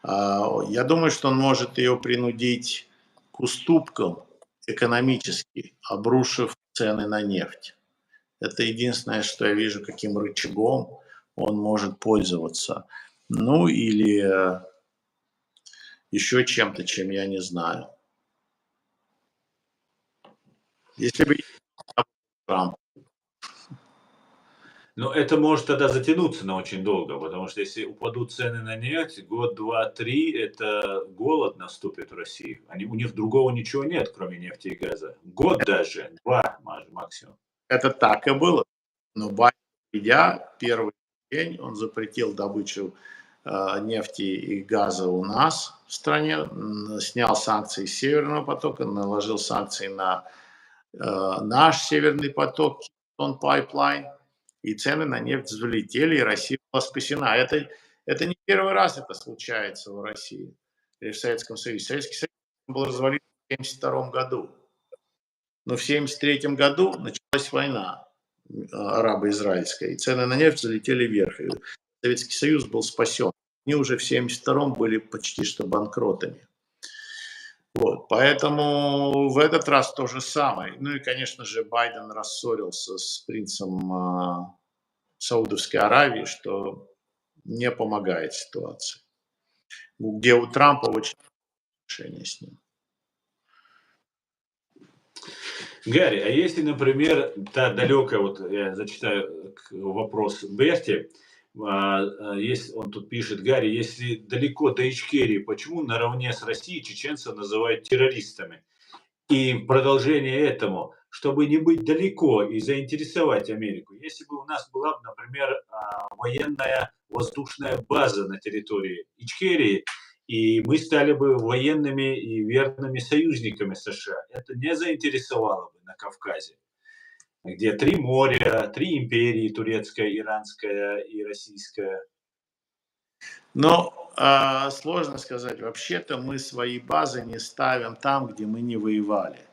Я думаю, что он может ее принудить к уступкам экономически, обрушив цены на нефть. Это единственное, что я вижу, каким рычагом он может пользоваться. Ну или еще чем-то, чем я не знаю. Если бы я Трамп, Но это может тогда затянуться на очень долго, потому что если упадут цены на нефть, год, два, три, это голод наступит в России. У них другого ничего нет, кроме нефти и газа. Год даже, два максимум. это так и было. Но Байден, придя первый день, он запретил добычу нефти и газа у нас в стране, снял санкции с Северного потока, наложил санкции на наш Северный поток, он пайплайн, и цены на нефть взлетели, и Россия была спасена. Это не первый раз это случается в России или в Советском Союзе. Советский Союз был развален в 1972 году. Но в 1973 году началась война арабо-израильская, и цены на нефть залетели вверх. И Советский Союз был спасен. Они уже в 1972 были почти что банкротами. Вот, поэтому в этот раз то же самое. Ну и, конечно же, Байден рассорился с принцем Саудовской Аравии, что не помогает ситуации. Где у Трампа очень отношения с ним. Гарри, а если, например, та далекая, вот я зачитаю вопрос Берти, он тут пишет, Гарри, если далеко до Ичкерии, почему наравне с Россией чеченцев называют террористами? И в продолжение этому, чтобы не быть далеко и заинтересовать Америку, если бы у нас была, например, военная воздушная база на территории Ичкерии, и мы стали бы военными и верными союзниками США, это не заинтересовало бы на Кавказе, где три моря, три империи, турецкая, иранская и российская. Но сложно сказать. Вообще-то мы свои базы не ставим там, где мы не воевали.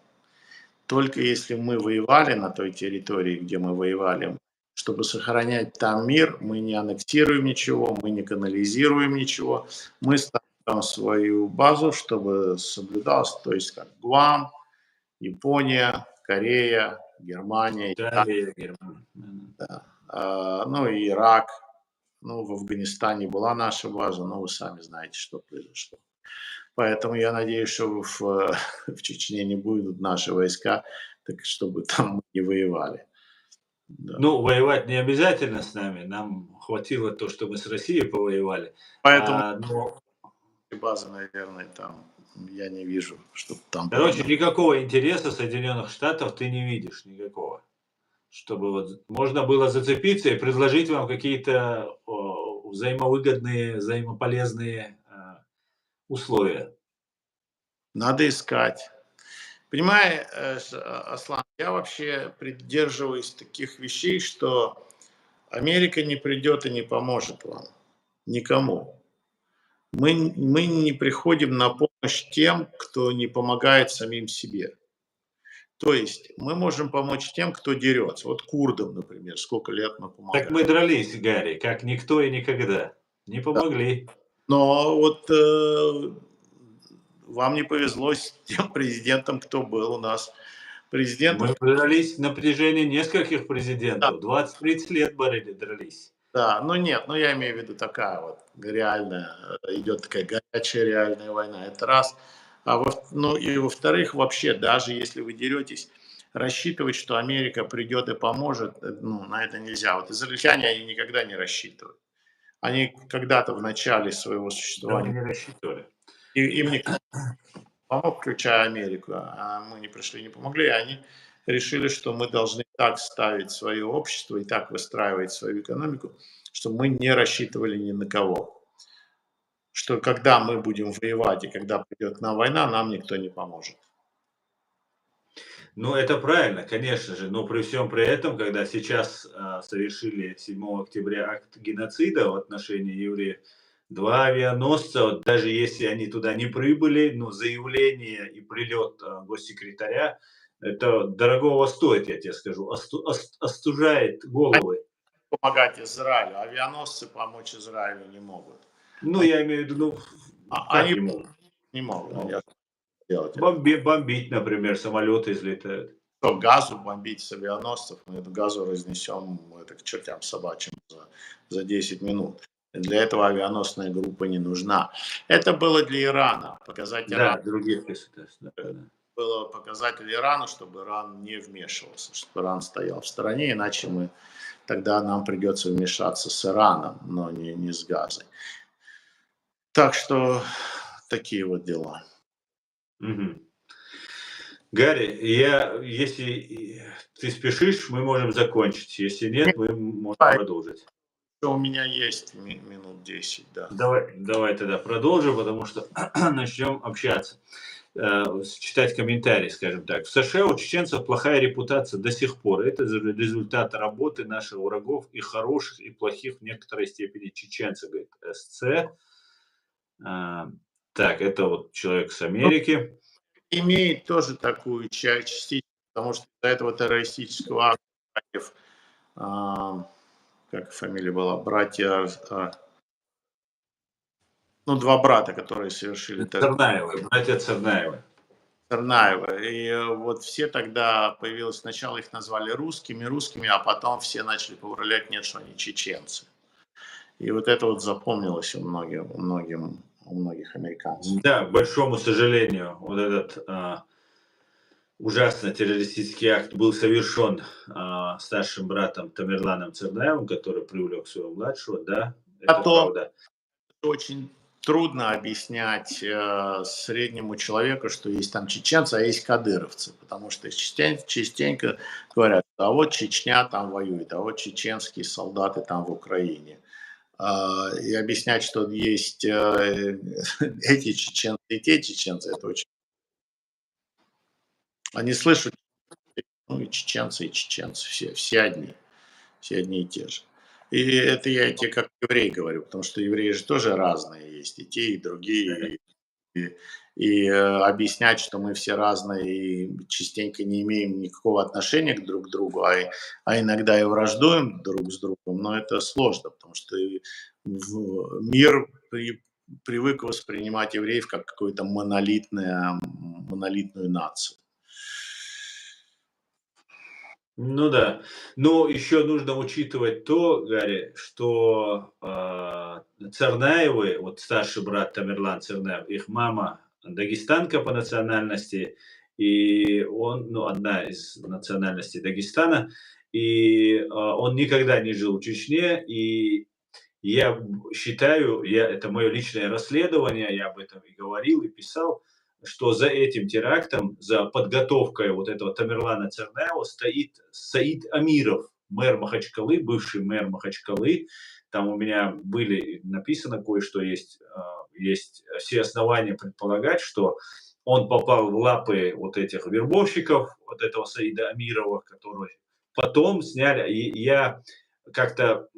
Только если мы воевали на той территории, где мы воевали, чтобы сохранять там мир, мы не аннексируем ничего, мы не канализируем ничего, мы ставим там свою базу, чтобы соблюдалось, то есть как Гуам, Япония, Корея, Германия, Италия, Германия. ну и Ирак, ну в Афганистане была наша база, но вы сами знаете, что произошло. Поэтому я надеюсь, что в Чечне не будут наши войска, так чтобы там мы не воевали. Да. Ну, воевать не обязательно с нами. Нам хватило то, что мы с Россией повоевали. Поэтому Но, базы, наверное, там я не вижу, чтобы там было. короче, никакого интереса Соединенных Штатов ты не видишь, никакого. Чтобы вот можно было зацепиться и предложить вам какие-то взаимовыгодные, взаимополезные условия. Надо искать. Понимаешь, Аслан, я вообще придерживаюсь таких вещей, что Америка не придет и не поможет вам. Никому. Мы не приходим на помощь тем, кто не помогает самим себе. То есть мы можем помочь тем, кто дерется. Вот курдам, например, сколько лет мы Так помогаем. мы дрались, Гарри, как никто и никогда. Не Да. помогли. Но вот вам не повезло с тем президентом, кто был у нас. Президентов, Мы дрались на протяжении нескольких да, президентов. 20-30 лет дрались. да, ну нет, ну я имею в виду такая вот реальная, идет такая горячая реальная война, это раз. Ну и во-вторых, вообще, даже если вы деретесь, рассчитывать, что Америка придет и поможет, ну, на это нельзя. Вот израильтяне, они никогда не рассчитывают. Они когда-то в начале своего Да мы существования, не рассчитывали. и им никто не помог, включая Америку, а мы не пришли, не помогли, и они решили, что мы должны так ставить свое общество и так выстраивать свою экономику, что мы не рассчитывали ни на кого. Что когда мы будем воевать и когда придет к нам война, нам никто не поможет. Ну, это правильно, конечно же, но при всем при этом, когда сейчас совершили 7 октября акт геноцида в отношении евреев, два авианосца, вот даже если они туда не прибыли, но заявление и прилет госсекретаря, это дорогого стоит, я тебе скажу, остужает Они головы. помогать Израилю, авианосцы помочь Израилю не могут. Ну, Они, я имею в виду, ну, как они не могут? не могут Ну, делать это. бомбить, например, самолеты взлетают. Что, газу бомбить с авианосцев, мы эту газу разнесем это к чертям собачьим за 10 минут. Для этого авианосная группа не нужна. Это было для Ирана. Показать Ирану, Да, других государств, да, да. было показатель Ирану, чтобы Иран не вмешивался, чтобы Иран стоял в стороне, иначе тогда нам придется вмешаться с Ираном, но не с Газой. Так что такие вот дела. Мгм. Гарри, если ты спешишь, мы можем закончить. Если нет, мы можем Да, продолжить. у меня есть минут 10, да. Давай тогда продолжим, потому что начнем общаться. Читать комментарии, скажем так. В США у чеченцев плохая репутация до сих пор. Это результат работы наших врагов и хороших, и плохих в некоторой степени чеченцев, говорит СЦ. А, Так, это вот человек с Ну, Америки. имеет тоже такую частичку, потому что до этого террористического акта братьев, как фамилия была, братья, ну, два брата, которые совершили Царнаевы, братья Царнаевы. Царнаева. И вот все тогда появилось, сначала их назвали русскими, а потом все начали поправлять, нет, что они чеченцы. И вот это вот запомнилось у многих американцев. Да, к большому сожалению, вот этот ужасный террористический акт был совершен старшим братом Тамерланом Цернаевым, который привлек своего младшего, да, это Потом правда. очень трудно объяснять среднему человеку, что есть там чеченцы, а есть кадыровцы, потому что частенько говорят, а вот Чечня там воюет, а вот чеченские солдаты там в Украине. И объяснять, что есть эти чеченцы и те чеченцы, это очень... Они слышат, ну и чеченцы, все одни и те же. И это я тебе как еврей говорю, потому что евреи же тоже разные есть, и те, и другие. И, объяснять, что мы все разные и частенько не имеем никакого отношения друг к другу, иногда и враждуем друг с другом, но это сложно, потому что мир привык воспринимать евреев как какую-то монолитную нацию. Ну да. Но еще нужно учитывать то, Гарри, что Царнаевы, вот старший брат Тамерлан Царнаев, их мама дагестанка по национальности, и он, ну, одна из национальностей Дагестана, и он никогда не жил в Чечне, и я считаю, это мое личное расследование, я об этом и говорил, и писал, что за этим терактом, за подготовкой вот этого Тамерлана Цернаева стоит Саид Амиров, мэр Махачкалы, бывший мэр Махачкалы. Там у меня были написано кое-что, есть все основания предполагать, что он попал в лапы вот этих вербовщиков, вот этого Саида Амирова, который потом сняли. И я как-то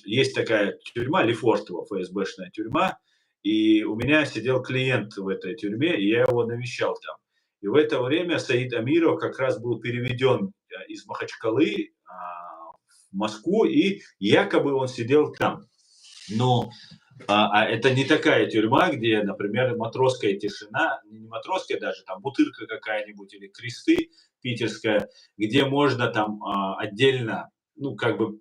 есть такая тюрьма, Лефортово, ФСБшная тюрьма, и у меня сидел клиент в этой тюрьме, и я его навещал там. И в это время Саид Амиров как раз был переведен из Махачкалы в Москву, и якобы он сидел там. Но Это не такая тюрьма, где, например, матросская тишина, не матросская даже, там Бутырка какая-нибудь или Кресты питерская, где можно там отдельно, ну, как бы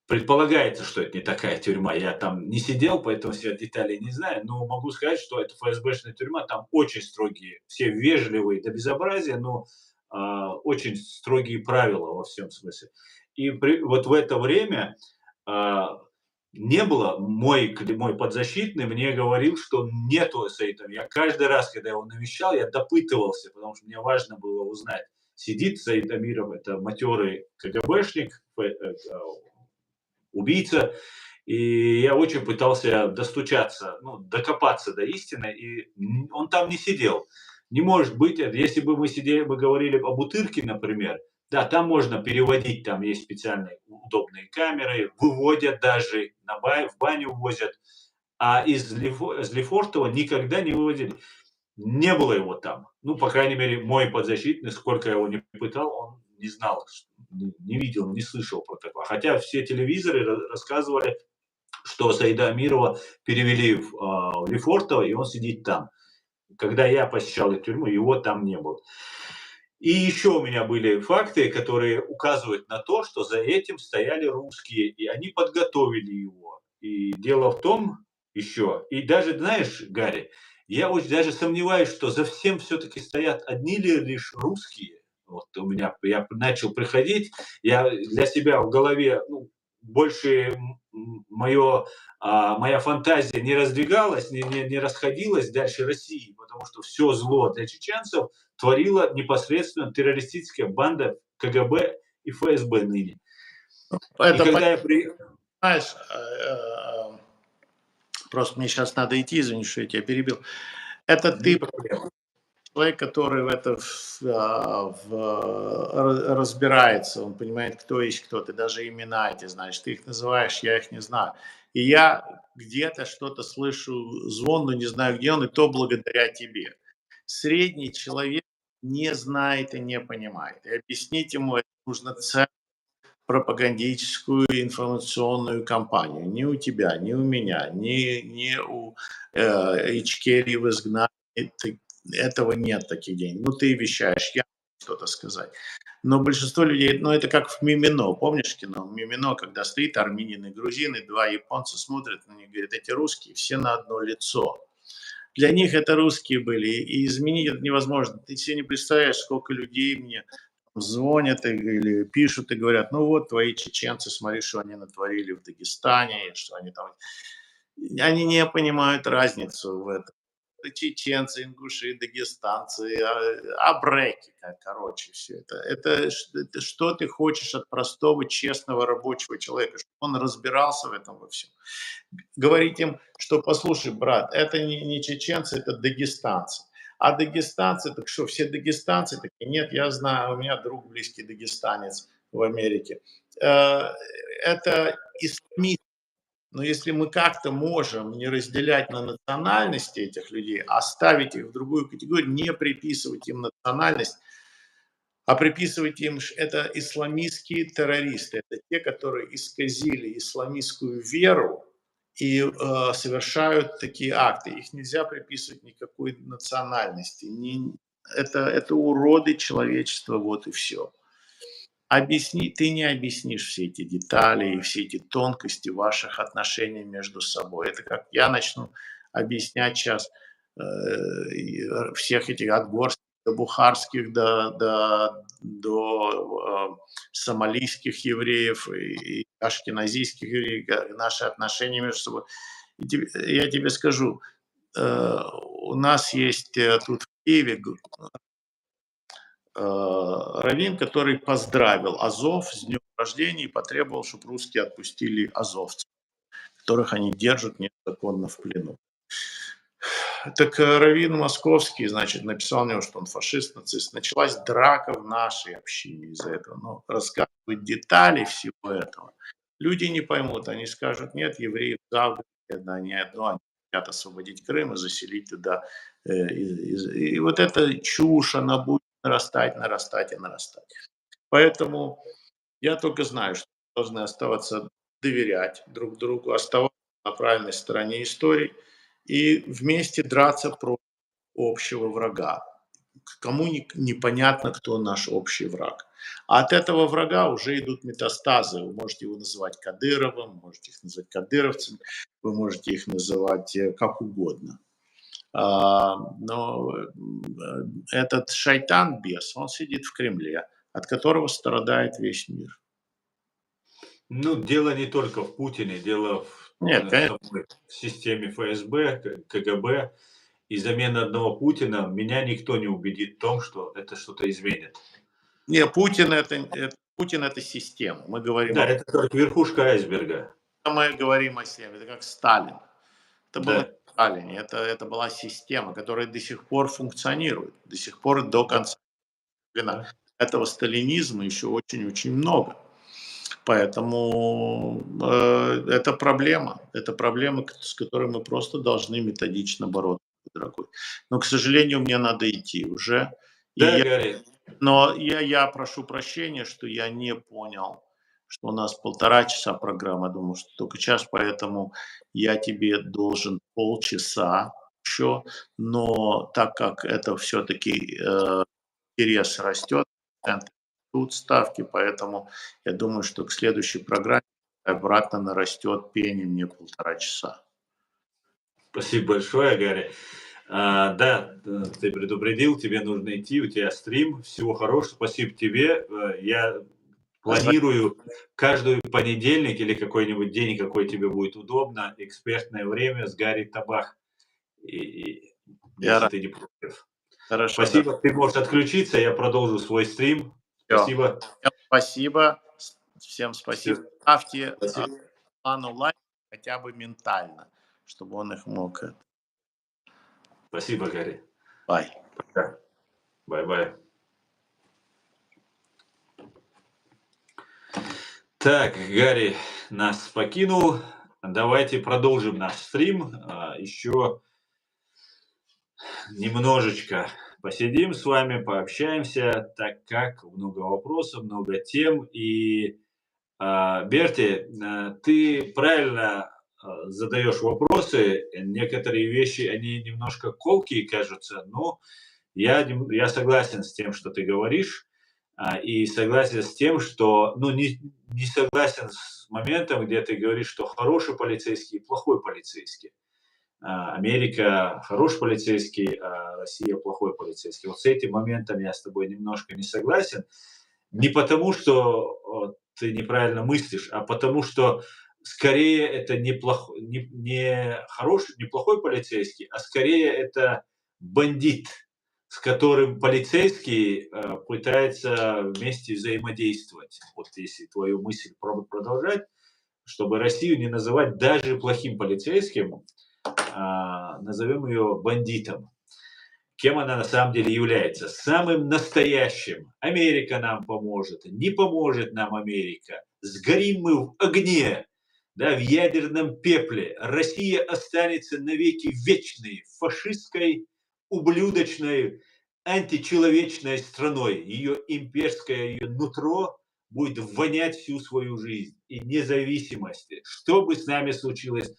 предполагается, что это не такая тюрьма. Я там не сидел, поэтому все детали не знаю, но могу сказать, что это ФСБшная тюрьма, там очень строгие, все вежливые до безобразия, но очень строгие правила во всем смысле. Вот в это время а, не было, мой подзащитный мне говорил, что нету Саида. Я каждый раз, когда его навещал, я допытывался, потому что мне важно было узнать, сидит Саид Амиров, это матерый КГБшник, убийца, и я очень пытался достучаться, ну, докопаться до истины, и он там не сидел. Не может быть, если бы мы сидели, мы говорили о Бутырке, например, да, там можно переводить, там есть специальные удобные камеры, выводят даже, в баню возят, а из Лефортово никогда не выводили. Не было его там. Ну, по крайней мере, мой подзащитный, сколько я его не пытал, он не знал, не видел, не слышал про такое. Хотя все телевизоры рассказывали, что Саида Амирова перевели в Лефортово, и он сидит там. Когда я посещал эту тюрьму, его там не было. И еще у меня были факты, которые указывают на то, что за этим стояли русские, и они подготовили его. И дело в том еще, и даже, знаешь, Гарри, я очень даже сомневаюсь, что за всем все-таки стоят одни лишь русские. Вот у меня, я начал приходить, я для себя в голове, ну, больше моя фантазия не раздвигалась, не расходилась дальше России, потому что все зло для чеченцев творила непосредственно террористическая банда КГБ и ФСБ ныне. И Это когда я приехал... понимаешь, просто мне сейчас надо идти, извини, что я тебя перебил. Это Не ты проблема. человек, который в это разбирается, он понимает, кто есть кто, ты даже имена эти знаешь, ты их называешь, я их не знаю. И я где-то что-то слышу, звон, но не знаю, где он, и то благодаря тебе. Средний человек не знает и не понимает. И объяснить ему это нужно целую пропагандическую информационную кампанию. Ни у тебя, ни у меня, ни у Ичкерии в изгнании. Этого нет таких денег. Ну, ты вещаешь, я что-то сказать. Но большинство людей, ну, это как в «Мимино». Помнишь кино? «Мимино», когда стоит армянин и грузин, и два японца смотрят на них, говорят, эти русские, все на одно лицо. Для них это русские были, и изменить это невозможно. Ты себе не представляешь, сколько людей мне звонят или пишут и говорят, ну вот твои чеченцы, смотри, что они натворили в Дагестане, что они там... Они не понимают разницу в этом. Чеченцы, ингуши, дагестанцы, абреки, короче, все это. Это что ты хочешь от простого, честного рабочего человека, чтобы он разбирался в этом во всем. Говорить им, что послушай, брат, это не чеченцы, это дагестанцы. А дагестанцы, так что, все дагестанцы такие? Нет, я знаю, у меня друг близкий дагестанец в Америке. Это исламисты. Но если мы как-то можем не разделять на национальности этих людей, а ставить их в другую категорию, не приписывать им национальность, а приписывать им, это исламистские террористы, это те, которые исказили исламистскую веру и совершают такие акты. Их нельзя приписывать никакой национальности. Это уроды человечества, вот и все. Ты не объяснишь все эти детали и все эти тонкости ваших отношений между собой. Это как я начну объяснять сейчас всех этих от горских до бухарских, до сомалийских евреев и ашкеназийских евреев, наши отношения между собой. Я тебе скажу, у нас есть тут в Киеве раввин, который поздравил Азов с днем рождения и потребовал, чтобы русские отпустили азовцев, которых они держат незаконно в плену. Так раввин московский, значит, написал мне, что он фашист, нацист. Началась драка в нашей общине из-за этого. Но рассказывать детали всего этого люди не поймут. Они скажут, нет, евреи в Завгороде, они хотят освободить Крым и заселить туда. И вот эта чушь, она будет нарастать, нарастать и нарастать. Поэтому я только знаю, что мы должны оставаться, доверять друг другу, оставаться на правильной стороне истории и вместе драться против общего врага. Кому непонятно, кто наш общий враг. А от этого врага уже идут метастазы. Вы можете его называть Кадыровым, можете их называть кадыровцами, вы можете их называть как угодно. Но этот шайтан-бес, он сидит в Кремле, от которого страдает весь мир. Ну, дело не только в Путине, дело Нет, в конечно. самой системе ФСБ, КГБ. И замена одного Путина меня никто не убедит в том, что это что-то изменит. Не, Путин это система. Да, это только верхушка айсберга. Мы говорим о себе, это как Сталин. Это было не Да, Сталин, это была система, которая до сих пор функционирует, до сих пор до да, конца войны. да. Этого сталинизма еще очень-очень много. Поэтому это проблема, с которой мы просто должны методично бороться, дорогой. Но, к сожалению, мне надо идти уже. И Да, я, Гарри, но я прошу прощения, что я не понял, что у нас 1,5 часа программы, я думал, что только час, поэтому я тебе должен полчаса еще, но так как это все-таки интерес растет, тут ставки, поэтому я думаю, что к следующей программе обратно нарастет пение мне 1,5 часа. спасибо большое, Гарри. Да, ты предупредил, тебе нужно идти, у тебя стрим. Всего хорошего, спасибо тебе. Я планирую каждый понедельник или какой-нибудь день, какой тебе будет удобно, экспертное время с Гарри Табах. Я Если рад. ты не против. Хорошо, да. Спасибо, ты можешь отключиться, я продолжу свой стрим. Всё. Спасибо. Всем спасибо. Всем спасибо. Всё. Ставьте Спасибо. плану лайк хотя бы ментально, чтобы он их мог. Спасибо, Гарри. Бай. Пока. Бай-бай. Так, Гарри нас покинул. Давайте продолжим наш стрим. Еще немножечко посидим с вами, пообщаемся, так как много вопросов, много тем. И, Берти, ты правильно задаешь вопросы. Некоторые вещи, они немножко колкие кажутся, но я согласен с тем, что ты говоришь. И согласен с тем, что, ну, не согласен с моментом, где ты говоришь, что хороший полицейский и плохой полицейский. Америка хороший полицейский, а Россия плохой полицейский. Вот с этим моментом я с тобой немножко не согласен. Не потому, что ты неправильно мыслишь, а потому что скорее это не хороший, не плохой полицейский, а скорее это бандит, с которым полицейский пытается вместе взаимодействовать. Вот если твою мысль продолжать, чтобы Россию не называть даже плохим полицейским, назовем ее бандитом. Кем она на самом деле является? Самым настоящим. Америка нам поможет, не поможет нам Америка. Сгорим мы в огне, да, в ядерном пепле. Россия останется навеки вечной, фашистской, ублюдочной, античеловечной страной. Ее имперское, ее нутро будет вонять всю свою жизнь. И независимости. Что бы с нами случилось,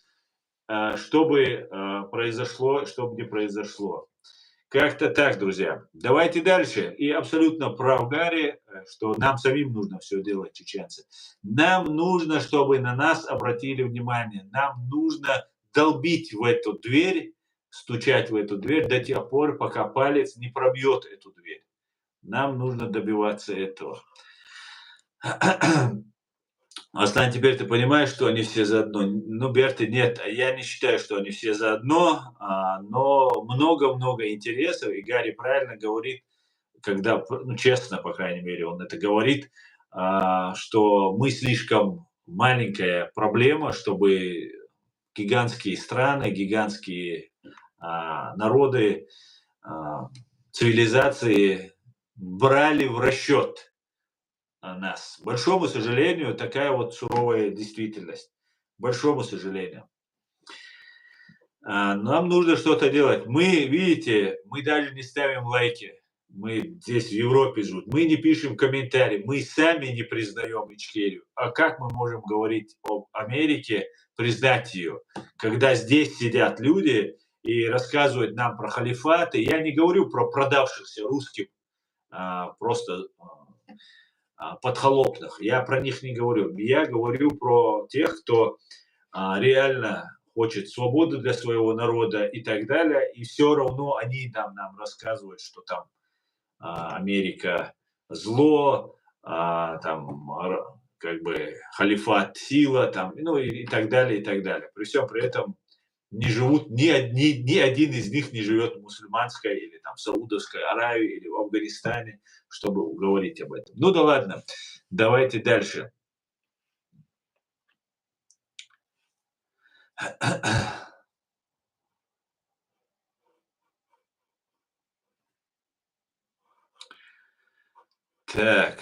что бы произошло, что бы ни произошло. Как-то так, друзья. Давайте дальше. И абсолютно прав Гарри, что нам самим нужно все делать, чеченцы. Нам нужно, чтобы на нас обратили внимание. Нам нужно долбить в эту дверь, стучать в эту дверь до тех пор, пока палец не пробьет эту дверь. Нам нужно добиваться этого. Аслан, теперь ты понимаешь, что они все заодно? Ну, Берты, нет, я не считаю, что они все заодно, но много-много интересов, и Гарри правильно говорит, когда, ну, честно, по крайней мере, он это говорит, что мы слишком маленькая проблема, чтобы гигантские страны, гигантские народы, цивилизации брали в расчет нас. К большому сожалению, такая вот суровая действительность. К большому сожалению. Нам нужно что-то делать. Мы, видите, мы даже не ставим лайки. мы здесь в Европе живут, мы не пишем комментарии, мы сами не признаем Ичкерию. А как мы можем говорить об Америке, признать ее, когда здесь сидят люди и рассказывают нам про халифаты? Я не говорю про продавшихся русским, просто подхалопных. Я про них не говорю. Я говорю про тех, кто реально хочет свободу для своего народа и так далее. И все равно они нам рассказывают, что там Америка зло, там как бы халифат сила, там, ну и так далее, и так далее. При всем при этом не живут, ни один из них не живет в мусульманской или там Саудовской Аравии или в Афганистане, чтобы говорить об этом. Ну да ладно, давайте дальше. Так,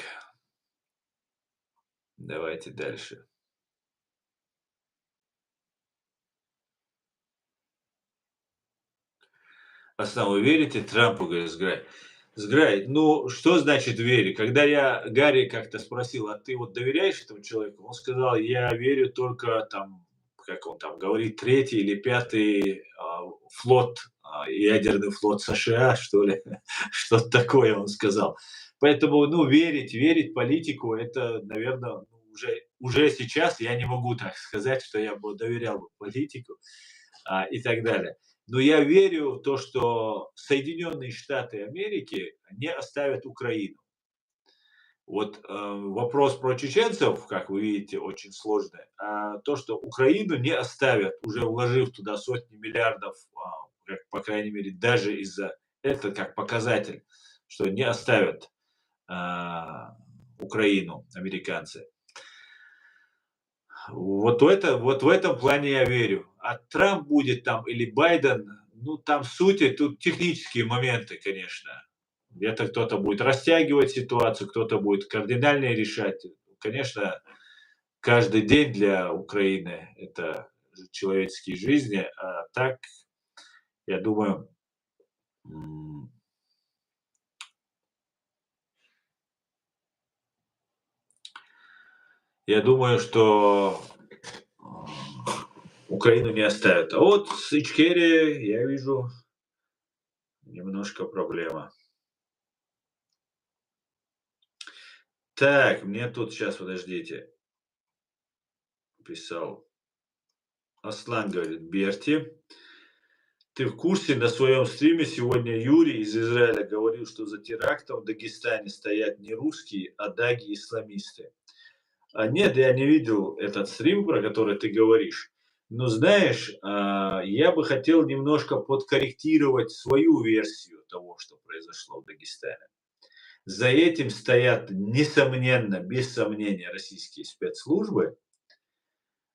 давайте дальше. Основа, вы верите Трампу, говорит, Сграй, ну, что значит верю? Когда я Гарри как-то спросил: "А ты вот доверяешь этому человеку?" Он сказал: "Я верю только там", как он там говорит, третий или пятый флот, ядерный флот США, что ли, что-то такое он сказал. Поэтому, ну, верить политику — это, наверное, уже сейчас я не могу так сказать, что я бы доверял бы политику, и так далее. Но я верю в то, что Соединенные Штаты Америки не оставят Украину. Вот вопрос про чеченцев, как вы видите, очень сложный. А то, что Украину не оставят, уже вложив туда сотни миллиардов, как, по крайней мере, даже из-за это как показатель, что не оставят Украину американцы. Вот в этом плане я верю. А Трамп будет там или Байден, ну, там сути, тут технические моменты, конечно. Это кто-то будет растягивать ситуацию, кто-то будет кардинально решать. Конечно, каждый день для Украины — это человеческие жизни, а так, я думаю, что Украину не оставят. А вот с Ичкерией, я вижу, немножко проблема. Так, мне тут сейчас, подождите, писал. Аслан говорит: "Берти, ты в курсе, на своем стриме сегодня Юрий из Израиля говорил, что за терактом в Дагестане стоят не русские, а даги-исламисты?" Нет, я не видел этот стрим, про который ты говоришь. Но знаешь, я бы хотел немножко подкорректировать свою версию того, что произошло в Дагестане. За этим стоят, несомненно, без сомнения, российские спецслужбы.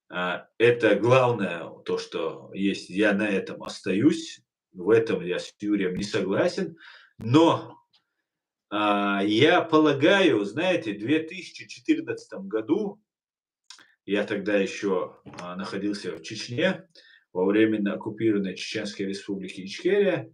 Это главное, то, что есть. Я на этом остаюсь. В этом я с Юрием не согласен. Но я полагаю, знаете, в 2014 году, я тогда еще находился в Чечне, во временно оккупированной Чеченской республики Ичкерия,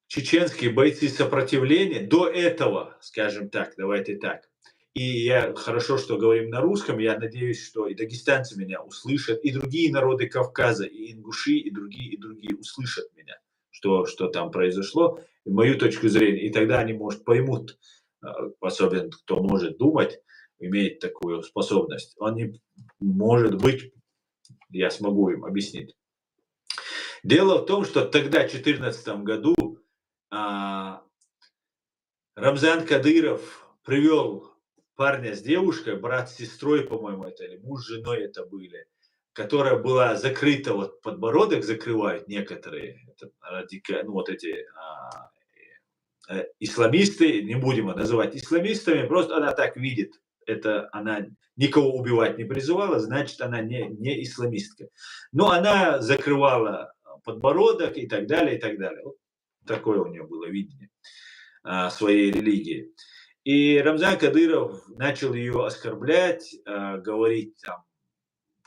чеченские бойцы сопротивления до этого, скажем так, давайте так. И я хорошо, что говорим на русском. Я надеюсь, что и дагестанцы меня услышат, и другие народы Кавказа, и ингуши, и другие услышат меня, что там произошло, и мою точку зрения. И тогда они, может, поймут, особенно кто может думать, имеет такую способность. Они, может быть, я смогу им объяснить. Дело в том, что тогда, в 2014 году, Рамзан Кадыров привел парня с девушкой, брат с сестрой, по-моему, это, или муж с женой это были, которая была закрыта, вот подбородок закрывают некоторые, это ну, вот эти исламисты, не будем их называть исламистами, просто она так видит, это она никого убивать не призывала, значит, она не исламистка. Но она закрывала подбородок и так далее, и так далее. Вот такое у нее было видение своей религии. И Рамзан Кадыров начал ее оскорблять, говорить там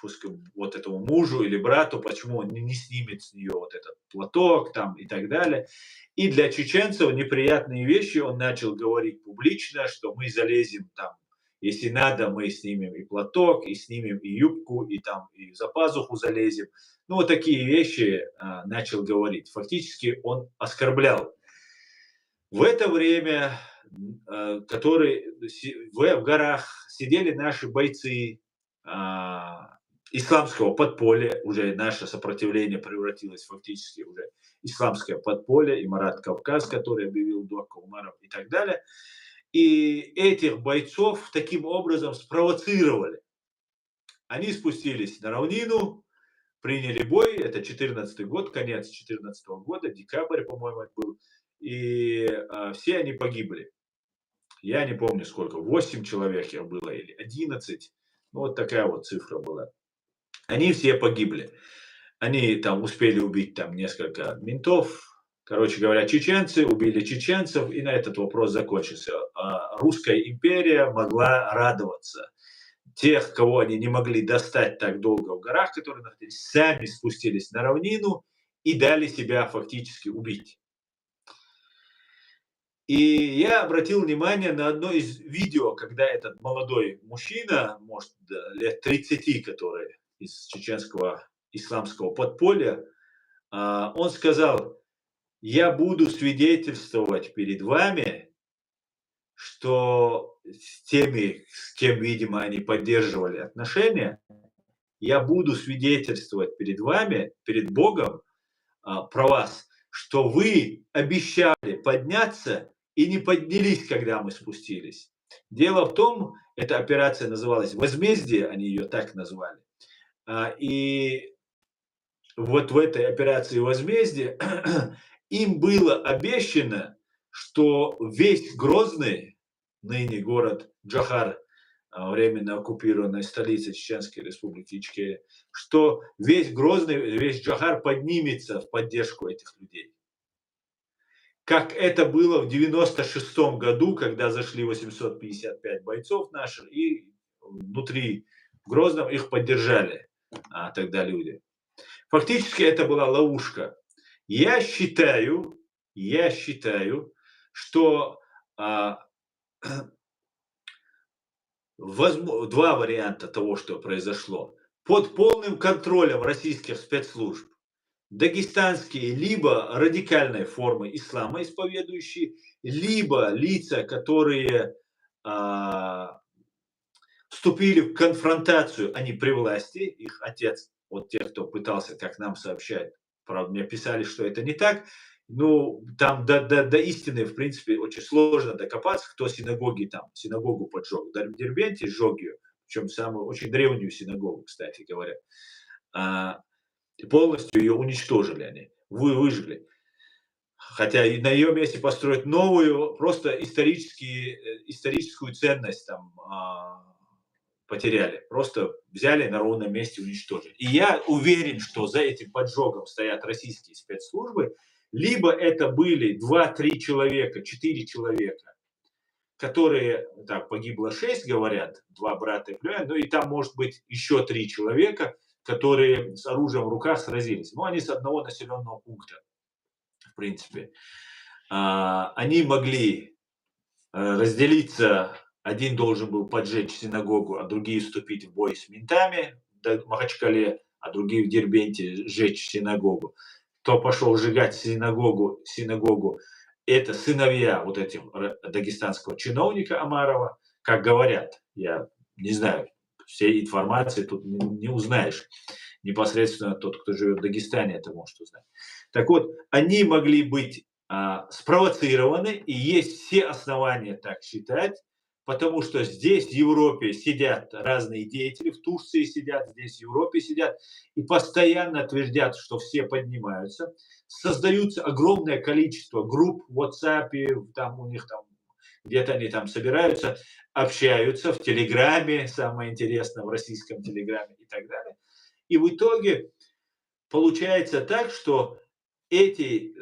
пускай вот этому мужу или брату, почему он не снимет с нее вот этот платок там и так далее. И для чеченцев неприятные вещи он начал говорить публично, что мы залезем там, если надо, мы снимем и платок, и снимем и юбку, и там и за пазуху залезем. Ну, вот такие вещи начал говорить. Фактически он оскорблял. В это время, в горах сидели наши бойцы исламского подполья, уже наше сопротивление превратилось фактически уже исламское подполье, и Марат Кавказ, который объявил Дока Умаров и так далее. И этих бойцов таким образом спровоцировали. Они спустились на равнину, приняли бой, это 2014 год, конец 2014 года, декабрь, по-моему, это был, и все они погибли. Я не помню сколько, 8 человек их было или 11, ну, вот такая вот цифра была. Они все погибли. Они там успели убить там несколько ментов. Короче говоря, чеченцы убили чеченцев, и на этот вопрос закончился. Русская империя могла радоваться. Тех, кого они не могли достать так долго в горах, которые находились, сами спустились на равнину и дали себя фактически убить. И я обратил внимание на одно из видео, когда этот молодой мужчина, может, лет 30, который из чеченского исламского подполья, он сказал: я буду свидетельствовать перед вами, что с теми, с кем, видимо, они поддерживали отношения, я буду свидетельствовать перед вами, перед Богом, про вас, что вы обещали подняться и не поднялись, когда мы спустились. Дело в том, эта операция называлась «Возмездие», они ее так назвали. И вот в этой операции «Возмездие» им было обещано, что весь Грозный, ныне город Джохар, временно оккупированной столицы Чеченской Республики Ичкерия, что весь Грозный, весь Джохар поднимется в поддержку этих людей. Как это было в 1996 году, когда зашли 855 бойцов наших, и внутри в Грозном их поддержали тогда люди. Фактически это была ловушка. Я считаю, что два варианта того, что произошло. Под полным контролем российских спецслужб дагестанские либо радикальной формы ислама исповедующие, либо лица, которые вступили в конфронтацию, они при власти, их отец, вот те, кто пытался, как нам сообщают, правда, мне писали, что это не так, ну, там до истины, в принципе, очень сложно докопаться, кто синагогу поджег. В Дербенте сжег ее, причем самую, очень древнюю синагогу, кстати говоря. Полностью ее уничтожили они, выжгли. Хотя и на ее месте построить новую, просто историческую ценность там потеряли. Просто взяли на ровном месте, уничтожили. И я уверен, что за этим поджогом стоят российские спецслужбы. Либо это были 2-3 человека, 4 человека, которые, так, погибло 6, говорят, 2 брата и племянника, ну и там может быть еще 3 человека, которые с оружием в руках сразились. Но они с одного населенного пункта, в принципе. Они могли разделиться. Один должен был поджечь синагогу, а другие вступить в бой с ментами в Махачкале, а другие в Дербенте сжечь синагогу. Кто пошел сжигать синагогу, это сыновья вот этого дагестанского чиновника Омарова, как говорят. Я не знаю, всей информации тут не узнаешь. Непосредственно тот, кто живет в Дагестане, это может узнать. Так вот, они могли быть спровоцированы, и есть все основания так считать, потому что здесь, в Европе, сидят разные деятели, в Турции сидят, здесь, в Европе сидят, и постоянно твердят, что все поднимаются. Создаются огромное количество групп в WhatsApp, там у них там, где-то они там собираются, общаются в Телеграме, самое интересное, в российском Телеграме и так далее. И в итоге получается так, что эти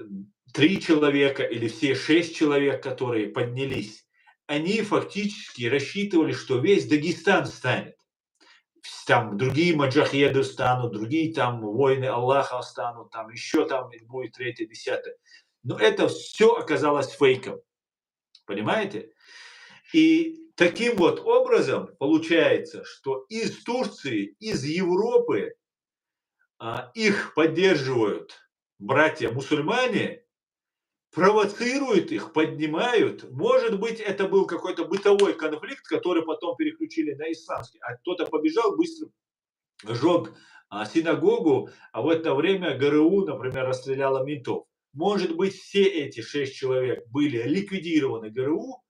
3 человека или все 6 человек, которые поднялись, они фактически рассчитывали, что весь Дагестан встанет. там другие маджахеды станут, другие там воины Аллаха станут, там еще там будет третье, десятое. Но это все оказалось фейком, понимаете? И таким вот образом получается, что из Турции, из Европы их поддерживают братья-мусульмане, провоцируют их, поднимают. Может быть, это был какой-то бытовой конфликт, который потом переключили на исламский. А кто-то побежал, быстро сжег синагогу, а в это время ГРУ, например, расстреляла ментов. Может быть, все эти 6 человек были ликвидированы ГРУ,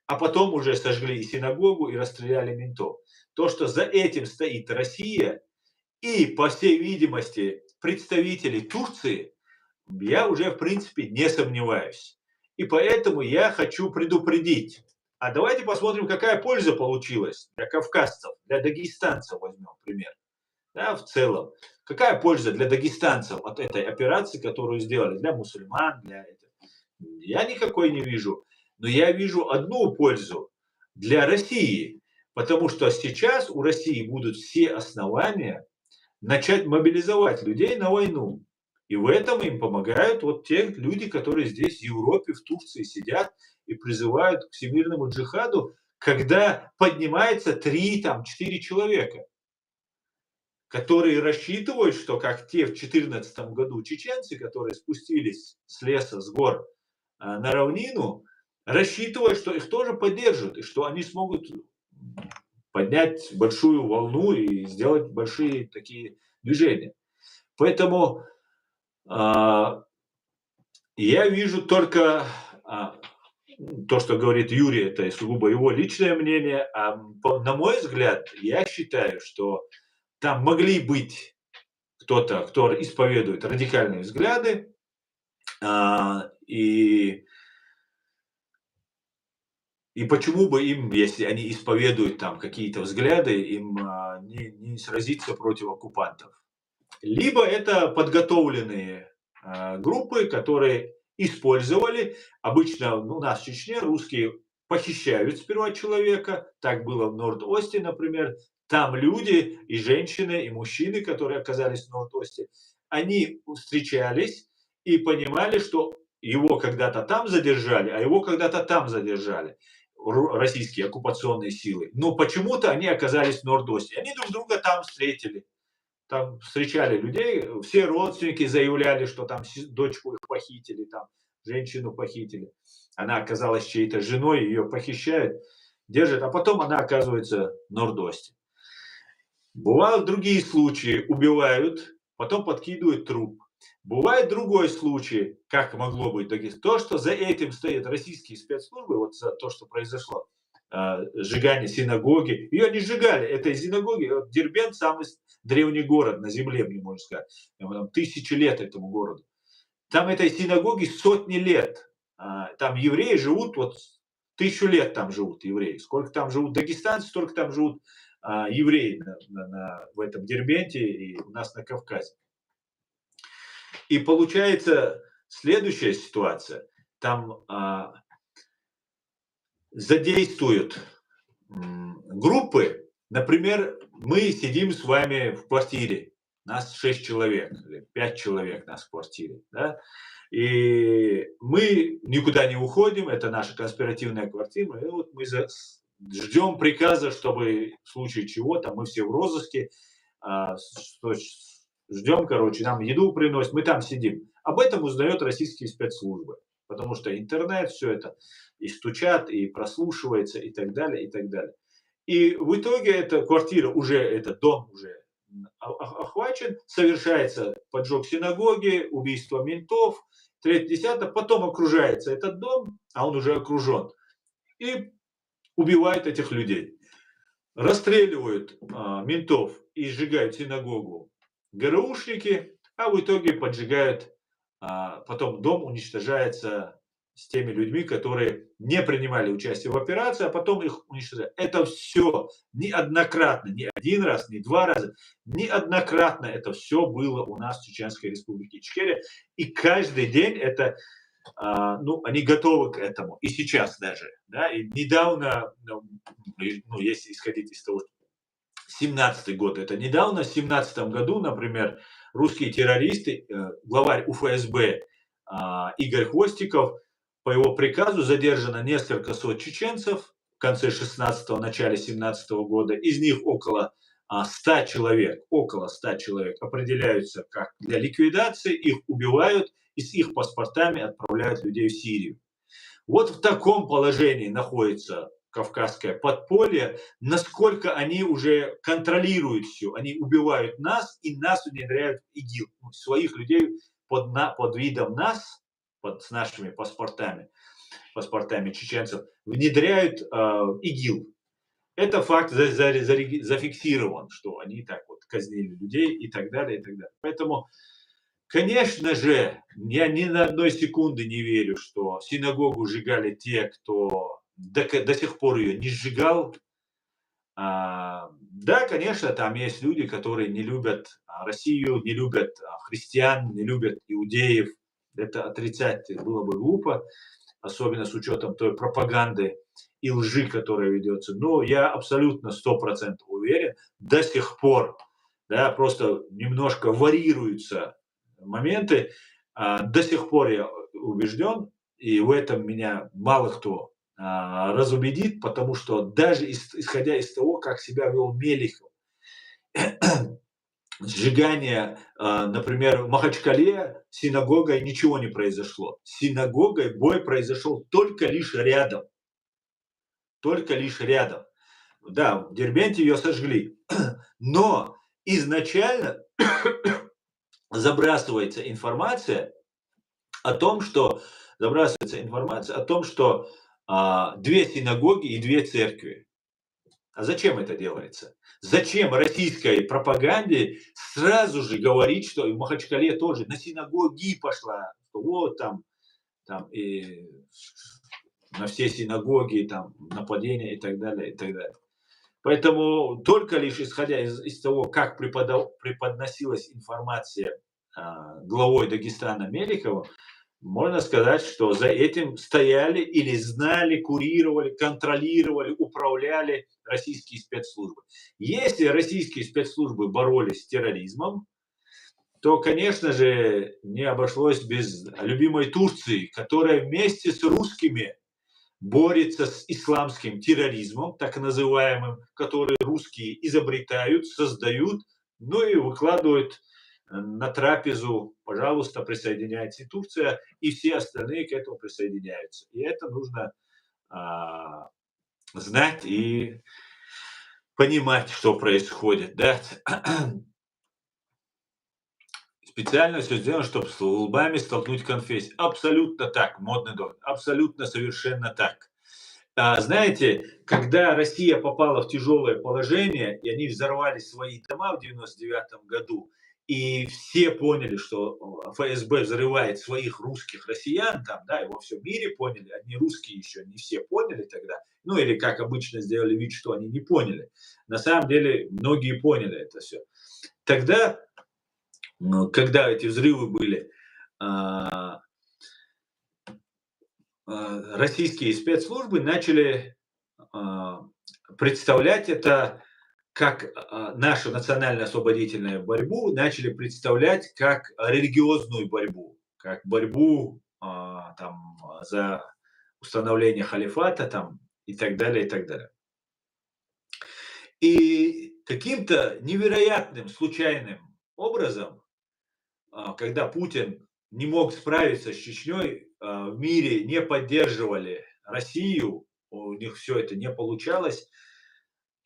а потом уже сожгли и синагогу, и расстреляли ментов. То, что за этим стоит Россия и, по всей видимости, представители Турции, я уже, в принципе, не сомневаюсь. И поэтому я хочу предупредить. А давайте посмотрим, какая польза получилась для кавказцев, для дагестанцев, возьмем пример. Да, в целом. Какая польза для дагестанцев от этой операции, которую сделали, для мусульман, для этого? Я никакой не вижу. Но я вижу одну пользу для России. Потому что сейчас у России будут все основания начать мобилизовать людей на войну. И в этом им помогают вот те люди, которые здесь в Европе, в Турции сидят и призывают к всемирному джихаду, когда поднимается 3-4 человека, которые рассчитывают, что как те в 2014 году чеченцы, которые спустились с леса, с гор на равнину, рассчитывают, что их тоже поддержат, и что они смогут поднять большую волну и сделать большие такие движения. Поэтому я вижу только то, что говорит Юрий, это сугубо его личное мнение. А на мой взгляд, я считаю, что там могли быть кто-то, кто исповедует радикальные взгляды, и почему бы им, если они исповедуют там какие-то взгляды, им не сразиться против оккупантов. Либо это подготовленные группы, которые использовали, обычно у нас в Чечне русские похищают сперва человека, так было в Норд-Осте, например, там люди и женщины, и мужчины, которые оказались в Норд-Осте, они встречались и понимали, что его когда-то там задержали, а его когда-то там задержали российские оккупационные силы. Но почему-то они оказались в Норд-Осте. Они друг друга там встретили. Там встречали людей, все родственники заявляли, что там дочку их похитили, там женщину похитили. Она оказалась чьей-то женой, ее похищают, держат, а потом она оказывается в Норд-Осте. Бывают другие случаи, убивают, потом подкидывают труп. Бывает другой случай, как могло быть, то, что за этим стоят российские спецслужбы, вот за то, что произошло, сжигание синагоги. Ее не сжигали, этой синагоги. Вот Дербент самый древний город на земле, мне можно сказать. Там 1000 лет этому городу. Там этой синагоги сотни лет. Там евреи живут, вот 1000 лет там живут евреи. Сколько там живут дагестанцы, столько там живут евреи в этом Дербенте и у нас на Кавказе. И получается следующая ситуация. Там задействуют группы. Например, мы сидим с вами в квартире. Нас 6 человек, или 5 человек нас в квартире. Да? И мы никуда не уходим, это наша конспиративная квартира. И вот мы ждем приказа, чтобы в случае чего, там мы все в розыске, ждем, короче, нам еду приносят, мы там сидим. Об этом узнают российские спецслужбы, потому что интернет, все это и стучат, и прослушивается, и так далее, и так далее. И в итоге эта квартира уже, этот дом уже охвачен, совершается поджог синагоги, убийство ментов, 3-10, потом окружается этот дом, а он уже окружен, и убивает этих людей. Расстреливают ментов и сжигают синагогу ГРУшники, а в итоге поджигают, потом дом уничтожается с теми людьми, которые не принимали участие в операции, а потом их уничтожают. Это все неоднократно, не один раз, не 2 раза, неоднократно это все было у нас в Чеченской Республике Ичкерия. И каждый день это, они готовы к этому. И сейчас даже. Да? И недавно, если исходить из того, что 17-й год, это недавно, в 17 году, например, русские террористы, главарь УФСБ Игорь Хвостиков, по его приказу задержано несколько сот чеченцев в конце 16-го, начале 17-го года. Из них около 100 человек определяются как для ликвидации, их убивают и с их паспортами отправляют людей в Сирию. Вот в таком положении находится кавказское подполье, насколько они уже контролируют все. Они убивают нас и нас внедряют в ИГИЛ. Своих людей под видом нас, с нашими паспортами чеченцев, внедряют ИГИЛ. Это факт зафиксирован, что они так вот казнили людей и так далее, и так далее. Поэтому, конечно же, я ни на одной секунды не верю, что синагогу сжигали те, кто до сих пор ее не сжигал. Да, конечно, там есть люди, которые не любят Россию, не любят христиан, не любят иудеев. Это отрицать было бы глупо, особенно с учетом той пропаганды и лжи, которая ведется. Но я абсолютно 100% уверен, до сих пор, да, просто немножко варьируются моменты, до сих пор я убежден, и в этом меня мало кто разубедит, потому что даже исходя из того, как себя вел Мелихов, сжигание, например, в Махачкале с синагогой ничего не произошло. С синагогой бой произошел только лишь рядом. Только лишь рядом. Да, в Дербенте ее сожгли. Но изначально забрасывается информация о том, что две синагоги и две церкви. А зачем это делается? Зачем российской пропаганде сразу же говорить, что и в Махачкале тоже на синагоги пошла, что вот там и на все синагоги там нападения и так далее, и так далее. Поэтому только лишь исходя из того, как преподносилась информация главой Дагестана Мелиховым, можно сказать, что за этим стояли или знали, курировали, контролировали, управляли российские спецслужбы. Если российские спецслужбы боролись с терроризмом, то, конечно же, не обошлось без любимой Турции, которая вместе с русскими борется с исламским терроризмом, так называемым, который русские изобретают, создают, ну и выкладывают на трапезу, пожалуйста, присоединяйтесь. И Турция, и все остальные к этому присоединяются. И это нужно знать и понимать, что происходит. Да? Специально все сделано, чтобы с лбами столкнуть конфессии. Абсолютно так, модный дом. Абсолютно совершенно так. Знаете, когда Россия попала в тяжелое положение, и они взорвали свои дома в 99 году, и все поняли, что ФСБ взрывает своих русских россиян, там, да, и во всем мире поняли, одни русские еще не все поняли тогда, ну или как обычно сделали вид, что они не поняли. На самом деле многие поняли это все. Тогда, когда эти взрывы были, российские спецслужбы начали представлять это как нашу национально-освободительную борьбу, начали представлять как религиозную борьбу, как борьбу там, за установление халифата там, и так далее, и так далее. И каким-то невероятным, случайным образом, когда Путин не мог справиться с Чечней, в мире не поддерживали Россию, у них все это не получалось,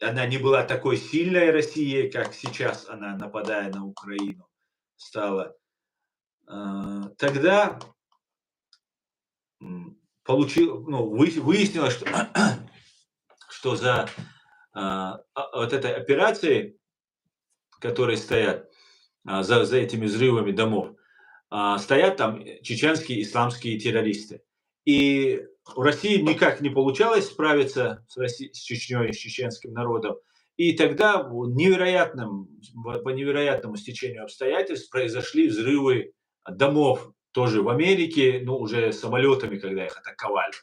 она не была такой сильной Россией, как сейчас она, нападая на Украину, стала. Тогда выяснилось, что за вот этой операцией, которые стоят, за этими взрывами домов, стоят там чеченские исламские террористы. И у России никак не получалось справиться с Чечней, с чеченским народом. И тогда по невероятному стечению обстоятельств произошли взрывы домов тоже в Америке, ну уже самолетами, когда их атаковали.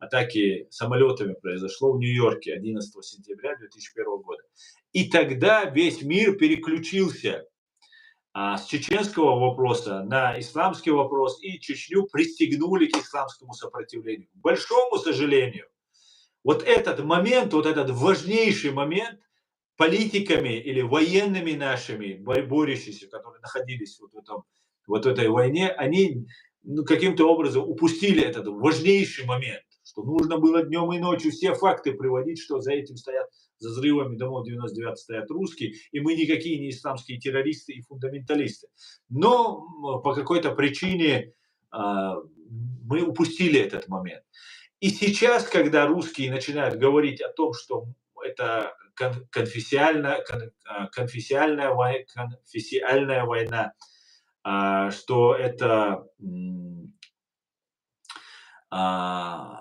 атаки самолетами произошло в Нью-Йорке 11 сентября 2001 года. И тогда весь мир переключился с чеченского вопроса на исламский вопрос, и Чечню пристегнули к исламскому сопротивлению. К большому сожалению, вот этот момент, вот этот важнейший момент, политиками или военными нашими, борющимися, которые находились вот в этой войне, они каким-то образом упустили этот важнейший момент, что нужно было днем и ночью все факты приводить, что за этим стоят, за взрывами домов 99 стоят русские, и мы никакие не исламские террористы и фундаменталисты. Но по какой-то причине мы упустили этот момент. И сейчас, когда русские начинают говорить о том, что это конфессиальная война, что это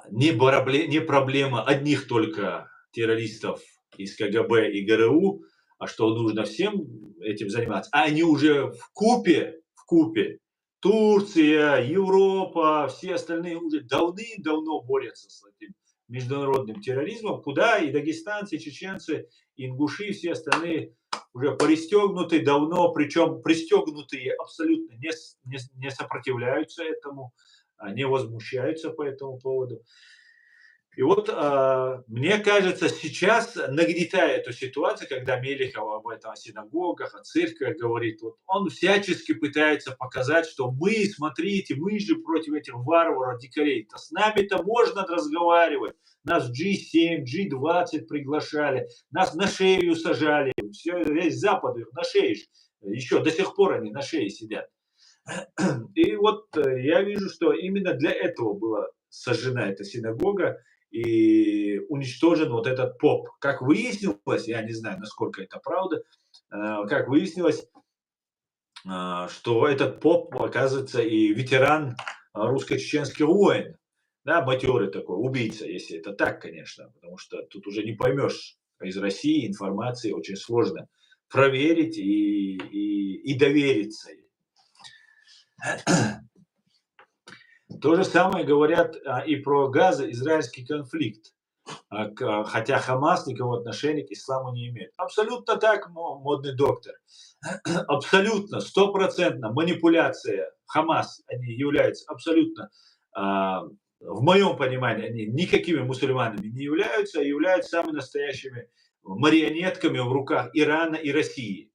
не проблема одних только террористов из КГБ и ГРУ, а что нужно всем этим заниматься. А они уже в купе, Турция, Европа, все остальные уже давным-давно борются с этим международным терроризмом, куда и дагестанцы, и чеченцы, и ингуши, и все остальные уже пристегнуты давно, причем пристегнутые абсолютно не сопротивляются этому, не возмущаются по этому поводу. И вот мне кажется, сейчас, нагнетая эту ситуацию, когда Мелехов об этом, о синагогах, о церквях говорит, вот он всячески пытается показать, что мы, смотрите, мы же против этих варваров, дикарей-то, с нами-то можно разговаривать. Нас в G7, G20 приглашали, нас на шею сажали, весь Запад их на шее, еще до сих пор они на шее сидят. И вот я вижу, что именно для этого была сожжена эта синагога и уничтожен вот этот поп. Как выяснилось, я не знаю, насколько это правда, как выяснилось, что этот поп, оказывается, и ветеран русско-чеченских войн, да, матерый такой, убийца, если это так, конечно, потому что тут уже не поймешь из России информации, очень сложно проверить и довериться ей. То же самое говорят и про газо-израильский конфликт, хотя Хамас никакого отношения к исламу не имеет. Абсолютно так, модный доктор. Абсолютно, стопроцентно манипуляция Хамас, они являются абсолютно, в моем понимании, они никакими мусульманами не являются, а являются самыми настоящими марионетками в руках Ирана и России.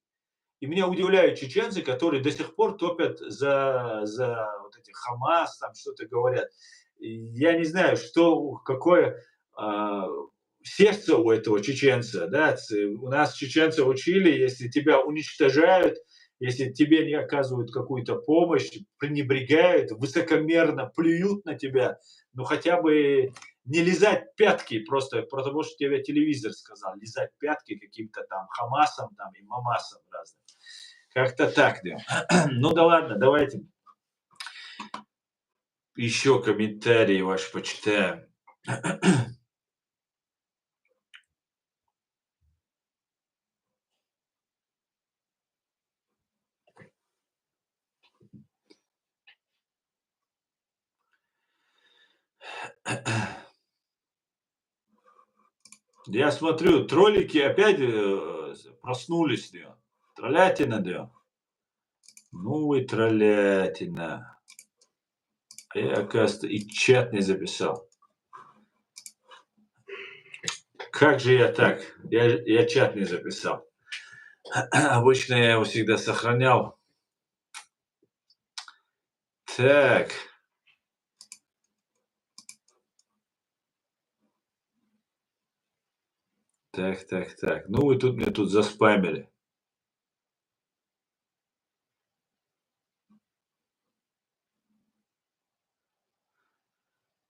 И меня удивляют чеченцы, которые до сих пор топят за вот эти Хамас, там что-то говорят. И я не знаю, какое сердце у этого чеченца. Да? У нас чеченцы учили, если тебя уничтожают, если тебе не оказывают какую-то помощь, пренебрегают, высокомерно плюют на тебя, ну хотя бы не лизать пятки, просто потому что тебе телевизор сказал, лизать пятки каким-то там Хамасом там, и Мамасом разным. Как-то так, да. Ну да ладно, давайте еще комментарии ваши почитаем. Я смотрю, троллики опять проснулись, да. Троллятина, да. Ну вы троллятина. А я, оказывается, и чат не записал. Как же я так? Я чат не записал. Обычно я его всегда сохранял. Так. Так. Ну вы тут мне заспамили.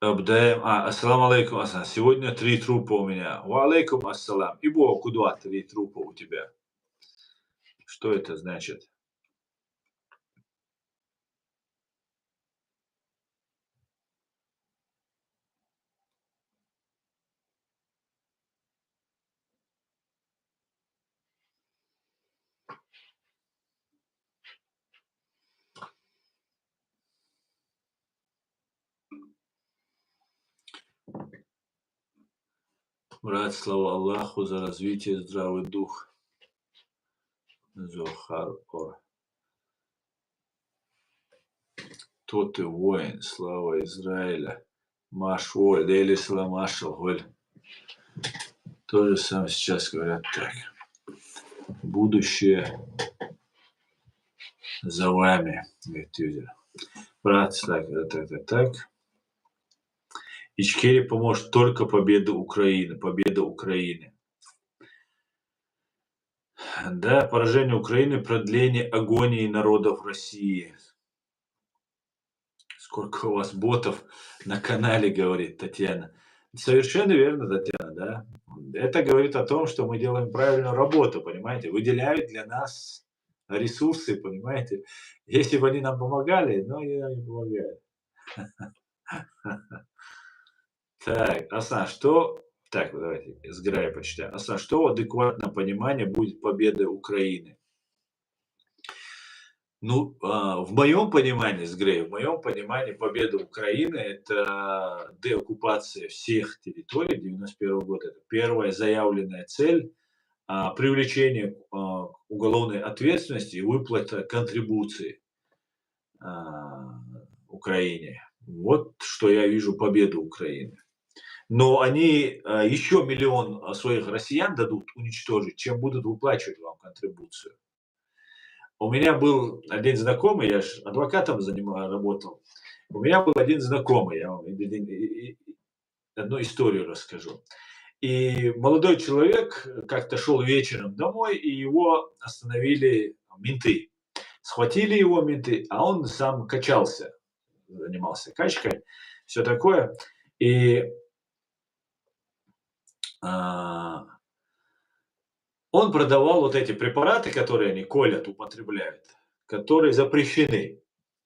Абдаем. Ассаламу алейкум, Асан. Сегодня 3 трупа у меня. Ва алейкум ассалам. Ибо куда 3 трупа у тебя? Что это значит? Брат, слава Аллаху за развитие, здравый дух. Зохар Ор. Тот ты воин, слава Израиля. Машволь, Дели Сламашал, Голь. То же самое сейчас говорят так. Будущее за вами, говорит юзер. Брат, так. Ичкерии поможет только победа Украины. Победа Украины. Да, поражение Украины, продление агонии народов России. Сколько у вас ботов на канале, говорит Татьяна. Совершенно верно, Татьяна, да. Это говорит о том, что мы делаем правильную работу, понимаете. Выделяют для нас ресурсы, понимаете. Если бы они нам помогали, но они нам не помогают. Так, Асан, что... Так, давайте с Грая почитаем. Асан, что в адекватном понимании будет победа Украины? Ну, в моем понимании, с Грей, в моем понимании победа Украины – это деоккупация всех территорий 91 года. Это первая заявленная цель привлечение к уголовной ответственности и выплата контрибуции Украине. Вот что я вижу победу Украины. Но они еще миллион своих россиян дадут уничтожить, чем будут выплачивать вам контрибуцию. У меня был один знакомый, я же адвокатом работал. У меня был один знакомый, я вам одну историю расскажу. И молодой человек как-то шел вечером домой, и его остановили менты. Схватили его менты, а он сам качался, занимался качкой, все такое. И он продавал вот эти препараты, которые они колят, употребляют, которые запрещены.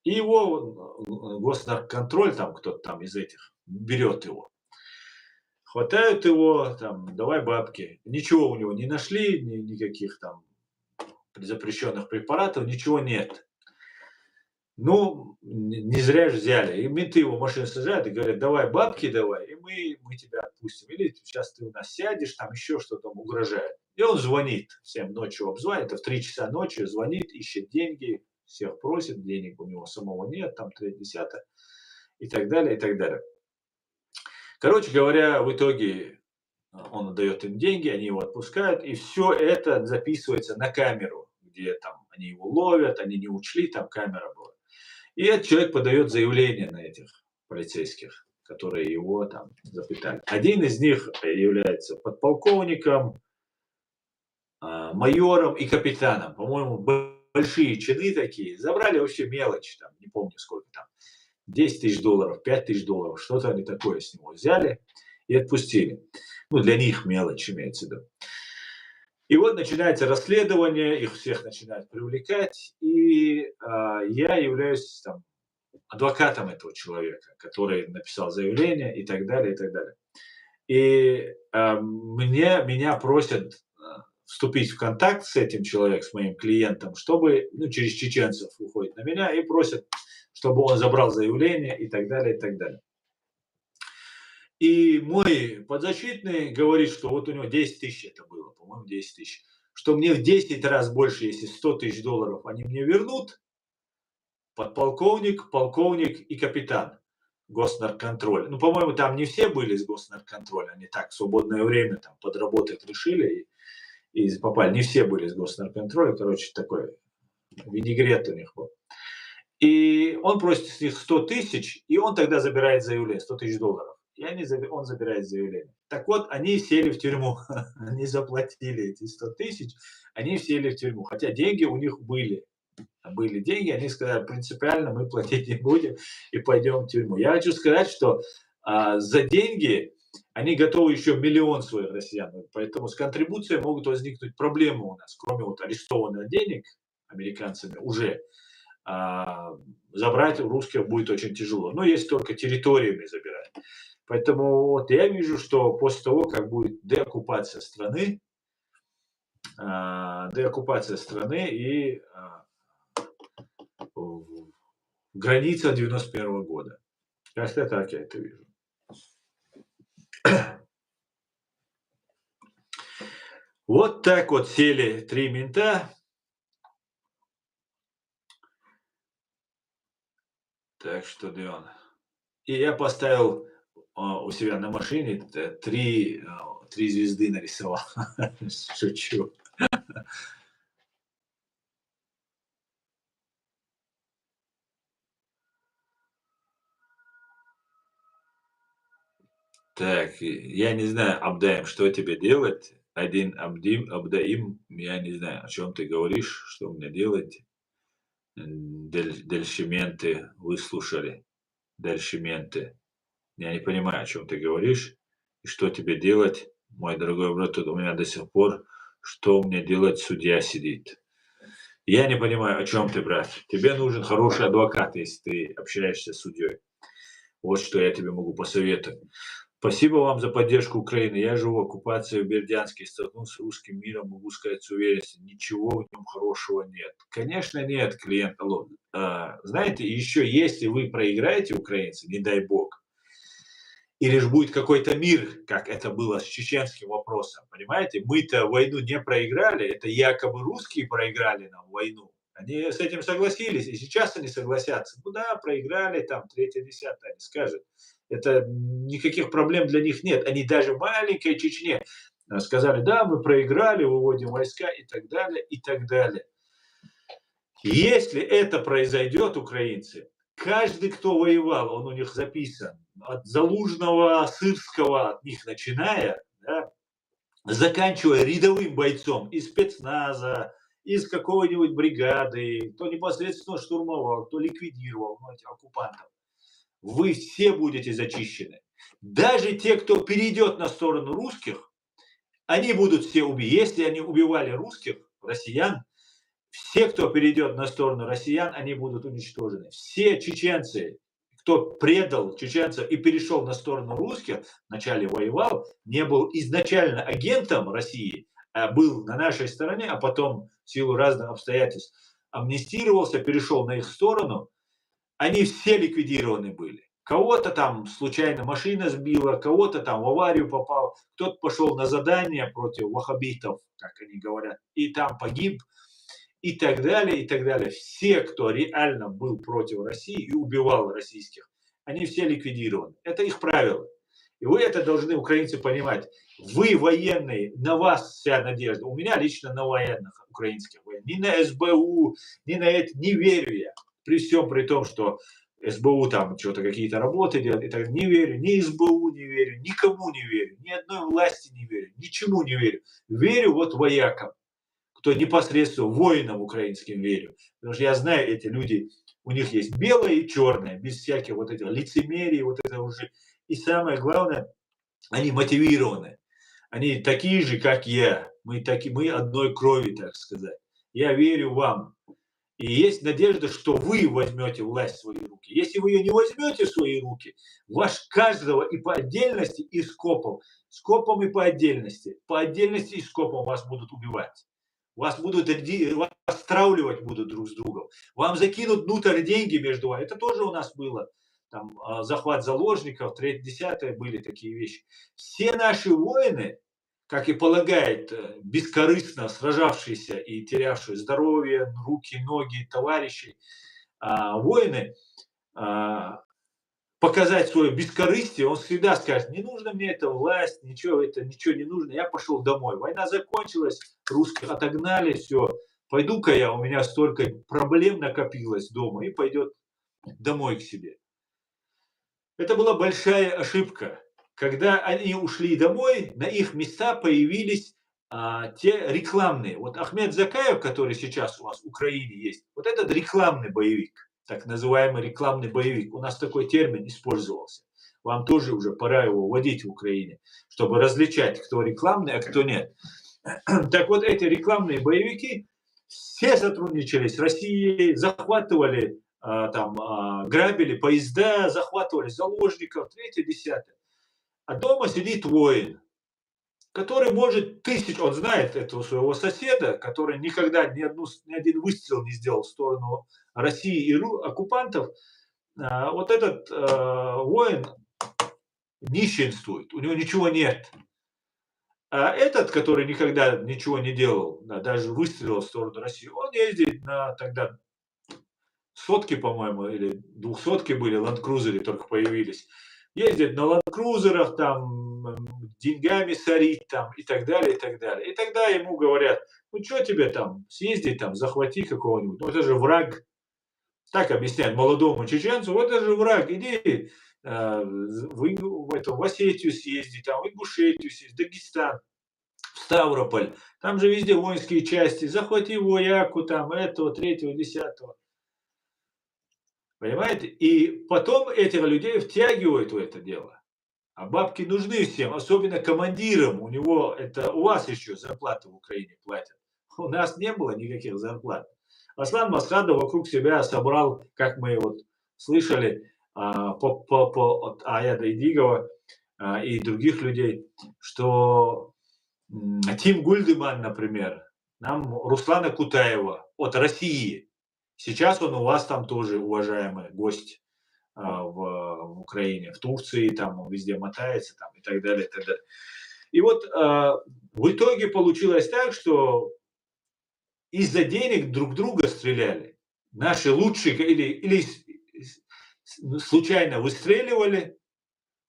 И его госнарконтроль, там кто-то там из этих, берет его. Хватают его, там, давай бабки. Ничего у него не нашли, никаких там запрещенных препаратов, ничего нет. Ну, не зря же взяли. И менты его в машину сажают и говорят, давай бабки давай, и мы тебя отпустим. Или сейчас ты у нас сядешь, там еще что-то угрожает. И он звонит, всем ночью обзвонит, в 3 часа ночи звонит, ищет деньги, всех просит, денег у него самого нет, там 3/10, и так далее, и так далее. Короче говоря, в итоге он отдает им деньги, они его отпускают, и все это записывается на камеру, где там они его ловят, они не учли, там камера была. И этот человек подает заявление на этих полицейских, которые его там запытали. Один из них является подполковником, майором и капитаном. По-моему, большие чины такие. Забрали вообще мелочь, там, не помню сколько там. 10 тысяч долларов, 5 тысяч долларов, что-то они такое с него взяли и отпустили. Ну, для них мелочь имеется в виду. И вот начинается расследование, их всех начинают привлекать, и я являюсь там адвокатом этого человека, который написал заявление и так далее, и так далее. И меня просят вступить в контакт с этим человеком, с моим клиентом, чтобы, ну, через чеченцев выходит на меня и просят, чтобы он забрал заявление и так далее, и так далее. И мой подзащитный говорит, что вот у него 10 тысяч это было, по-моему, 10 тысяч, что мне в 10 раз больше, если 100 тысяч долларов они мне вернут, подполковник, полковник и капитан госнарконтроля. Ну, по-моему, там не все были из госнарконтроля, они так в свободное время там подработать решили и попали. Не все были из госнарконтроля, короче, такой винегрет у них был. И он просит с них 100 тысяч, и он тогда забирает заявление, 100 тысяч долларов. И он забирает заявление. Так вот, они сели в тюрьму, они заплатили эти 100 тысяч, они сели в тюрьму, хотя деньги у них были деньги, они сказали, принципиально мы платить не будем и пойдем в тюрьму. Я хочу сказать, что за деньги они готовы еще миллион своих россиян, поэтому с контрибуцией могут возникнуть проблемы у нас, кроме вот арестованных денег американцами уже. Забрать у русских будет очень тяжело. Но если только территориями забирать. Поэтому вот я вижу, что после того, как будет деоккупация страны и граница 91 года. Как-то так я это вижу. Вот так вот сели 3 мента. Так что, Дион. И я поставил, у себя на машине 3 звезды нарисовал. Шучу. Так, я не знаю, Абдаим, что тебе делать? Один Абдаим, я не знаю, о чем ты говоришь, что мне делать. Дельшименты выслушали. Дельшименты. Я не понимаю, о чем ты говоришь и что тебе делать, мой дорогой брат. Тут у меня до сих пор, что мне делать, судья сидит. Я не понимаю, о чем ты, брат. Тебе нужен хороший адвокат, если ты общаешься с судьей. Вот что я тебе могу посоветовать. Спасибо вам за поддержку Украины. Я живу в оккупации в Бердянске, столкнулся с русским миром, могу сказать с уверенностью, ничего в нем хорошего нет. Конечно, нет, клиент. Алло. Знаете, еще если вы проиграете, украинцы, не дай бог, или же будет какой-то мир, как это было с чеченским вопросом, понимаете? Мы-то войну не проиграли, это якобы русские проиграли нам войну. Они с этим согласились, и сейчас они согласятся. Ну да, проиграли, там, третье, десятое, они скажут. Это никаких проблем для них нет. Они даже в маленькой Чечне сказали, да, мы проиграли, выводим войска и так далее, и так далее. Если это произойдет, украинцы, каждый, кто воевал, он у них записан, от Залужного, Сырского, от них начиная, да, заканчивая рядовым бойцом из спецназа, из какой-нибудь бригады, кто непосредственно штурмовал, кто ликвидировал, ну, этих оккупантов. Вы все будете зачищены. Даже те, кто перейдет на сторону русских, они будут все убиты. Если они убивали русских, россиян, все, кто перейдет на сторону россиян, они будут уничтожены. Все чеченцы, кто предал чеченцев и перешел на сторону русских, вначале воевал, не был изначально агентом России, а был на нашей стороне, а потом в силу разных обстоятельств амнистировался, перешел на их сторону, они все ликвидированы были. Кого-то там случайно машина сбила, кого-то там в аварию попал, кто-то пошел на задание против ваххабитов, как они говорят, и там погиб, и так далее, и так далее. Все, кто реально был против России и убивал российских, они все ликвидированы. Это их правило. И вы это должны, украинцы, понимать. Вы военные, на вас вся надежда. У меня лично на военных украинских военных. Ни на СБУ, ни на это не верю я. При всем при том, что СБУ там что-то какие-то работы делает, и так не верю, ни СБУ не верю, никому не верю, ни одной власти не верю, ничему не верю. Верю вот воякам, кто непосредственно воинам украинским верю. Потому что я знаю, эти люди, у них есть белое и черное, без всяких вот этих лицемерий, вот это уже. И самое главное, они мотивированы. Они такие же, как я. Мы одной крови, так сказать. Я верю вам. И есть надежда, что вы возьмете власть в свои руки. Если вы ее не возьмете в свои руки, ваш каждого и по отдельности, и скопом и по отдельности и скопом вас будут убивать. Вас будут вас стравливать будут друг с другом. Вам закинут внутрь деньги между вами. Это тоже у нас было. Там захват заложников, 3-10 были такие вещи. Все наши воины, как и полагает, бескорыстно сражавшиеся и терявшие здоровье, руки, ноги, товарищей, воины, показать свое бескорыстие, он всегда скажет, не нужно мне эта власть, ничего не нужно, я пошел домой. Война закончилась, русских отогнали, все, пойду-ка я, у меня столько проблем накопилось дома, и пойдет домой к себе. Это была большая ошибка. Когда они ушли домой, на их места появились те рекламные. Вот Ахмед Закаев, который сейчас у вас в Украине есть, вот этот рекламный боевик, так называемый рекламный боевик. У нас такой термин использовался. Вам тоже уже пора его вводить в Украине, чтобы различать, кто рекламный, а кто нет. Так вот, эти рекламные боевики все сотрудничали с Россией, захватывали, грабили поезда, захватывали заложников, третье, десятое. А дома сидит воин, который может он знает этого своего соседа, который никогда ни один выстрел не сделал в сторону России и оккупантов. Вот этот воин нищенствует, у него ничего нет. А этот, который никогда ничего не делал, да, даже выстрелил в сторону России, он ездит на тогда сотки, по-моему, или двухсотки были, ландкрузеры только появились. Ездит на ландкрузерах, там, деньгами сорит там и так далее, и так далее. И тогда ему говорят: "Ну что тебе там, съезди там, захвати какого-нибудь, ну это же враг". Так объясняют молодому чеченцу: "Вот это же враг, иди, в Осетию съезди, там, в Ингушетию съезди, Дагестан, в Ставрополь. Там же везде воинские части, захвати вояку там, этого, третьего, десятого". Понимаете? И потом этих людей втягивают в это дело. А бабки нужны всем, особенно командирам. У вас еще зарплаты в Украине платят. У нас не было никаких зарплат. Аслан Масхадов вокруг себя собрал, как мы вот слышали, от Аяда Идигова и других людей, что Тим Гульдеман, например, нам Руслана Кутаева от России. Сейчас он у вас там тоже уважаемый гость в Украине, в Турции, там он везде мотается там, и так далее, и так далее. И вот в итоге получилось так, что из-за денег друг друга стреляли. Наши лучшие или случайно выстреливали,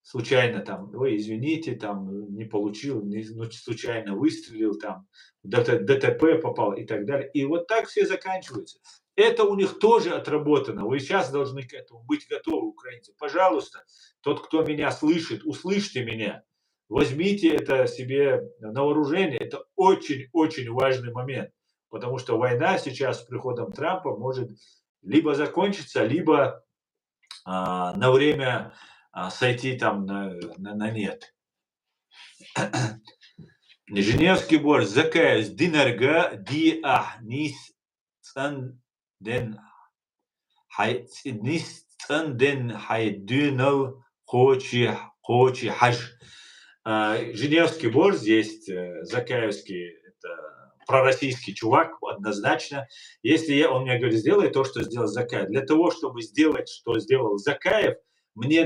случайно там, ой, извините, там не получил, ну, случайно выстрелил, там ДТП попал и так далее. И вот так все заканчиваются. Это у них тоже отработано. Вы сейчас должны к этому быть готовы, украинцы. Пожалуйста, тот, кто меня слышит, услышьте меня. Возьмите это себе на вооружение. Это очень-очень важный момент. Потому что война сейчас с приходом Трампа может либо закончиться, либо на время сойти там на нет. Женевский борщ закаясь динарга ди нис цанден нис цанден хайдюнал хочи хаж. Женевский борщ здесь Закаевский, это пророссийский чувак, однозначно. Если он мне говорит: сделай то, что сделал Закаев. Для того, чтобы сделать, что сделал Закаев, меня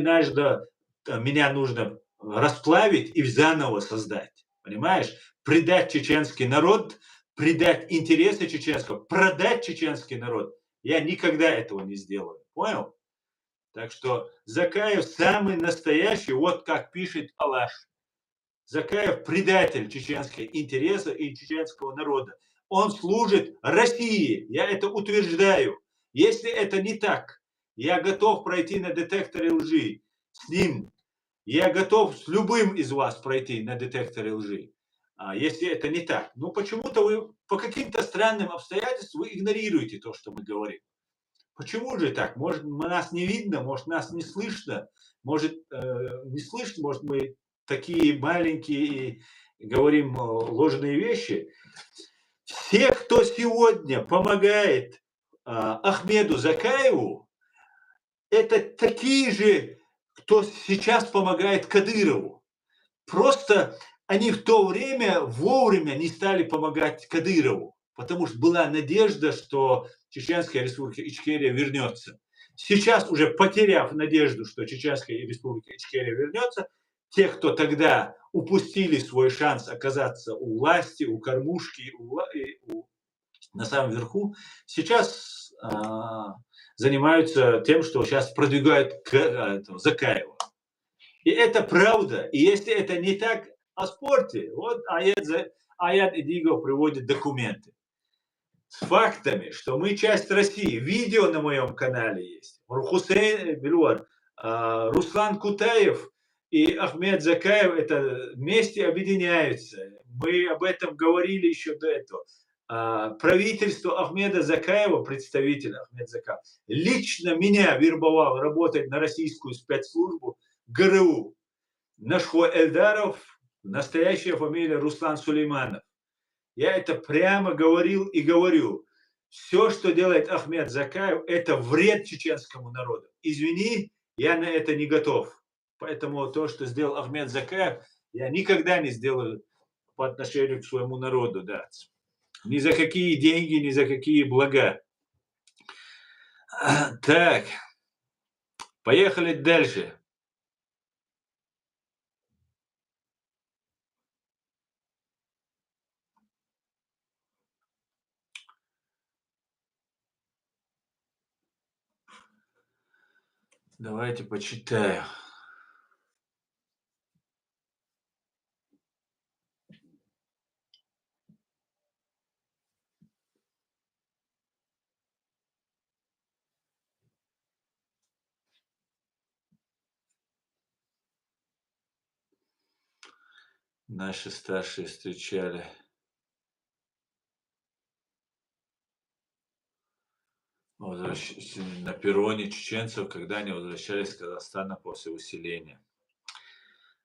нужно расплавить и заново создать. Понимаешь? Предать чеченский народ, предать интересы чеченского, продать чеченский народ. Я никогда этого не сделаю. Понял? Так что Закаев самый настоящий, вот как пишет Алаш. Закаев предатель чеченского интереса и чеченского народа. Он служит России, я это утверждаю. Если это не так, я готов пройти на детекторе лжи с ним. Я готов с любым из вас пройти на детекторе лжи. Если это не так. Но почему-то вы по каким-то странным обстоятельствам вы игнорируете то, что мы говорим. Почему же так? Может, нас не видно, может, нас не слышно, может, не слышно, может, мы такие маленькие и говорим ложные вещи. Все, кто сегодня помогает Ахмеду Закаеву, это такие же, кто сейчас помогает Кадырову. Просто они в то время вовремя не стали помогать Кадырову, потому что была надежда, что Чеченская республика Ичкерия вернется. Сейчас, уже потеряв надежду, что Чеченская республика Ичкерия вернется, те, кто тогда упустили свой шанс оказаться у власти, у кормушки, на самом верху, сейчас занимаются тем, что сейчас продвигают Закаева. И это правда. И если это не так, оспорьте. Вот Аяд Идигов приводит документы с фактами, что мы часть России. Видео на моем канале есть. Хусейн Белуар, Руслан Кутаев и Ахмед Закаев это вместе объединяются. Мы об этом говорили еще до этого. Правительство Ахмеда Закаева, представитель Ахмед Закаев, лично меня вербовал работать на российскую спецслужбу ГРУ. Нашхо Эльдаров, настоящая фамилия Руслан Сулейманов. Я это прямо говорил и говорю. Все, что делает Ахмед Закаев, это вред чеченскому народу. Извини, я на это не готов. Поэтому то, что сделал Ахмед Закаев, я никогда не сделаю по отношению к своему народу. Да. Ни за какие деньги, ни за какие блага. Так, поехали дальше. Давайте почитаю. Наши старшие встречали на перроне чеченцев, когда они возвращались из Казахстана после усиления.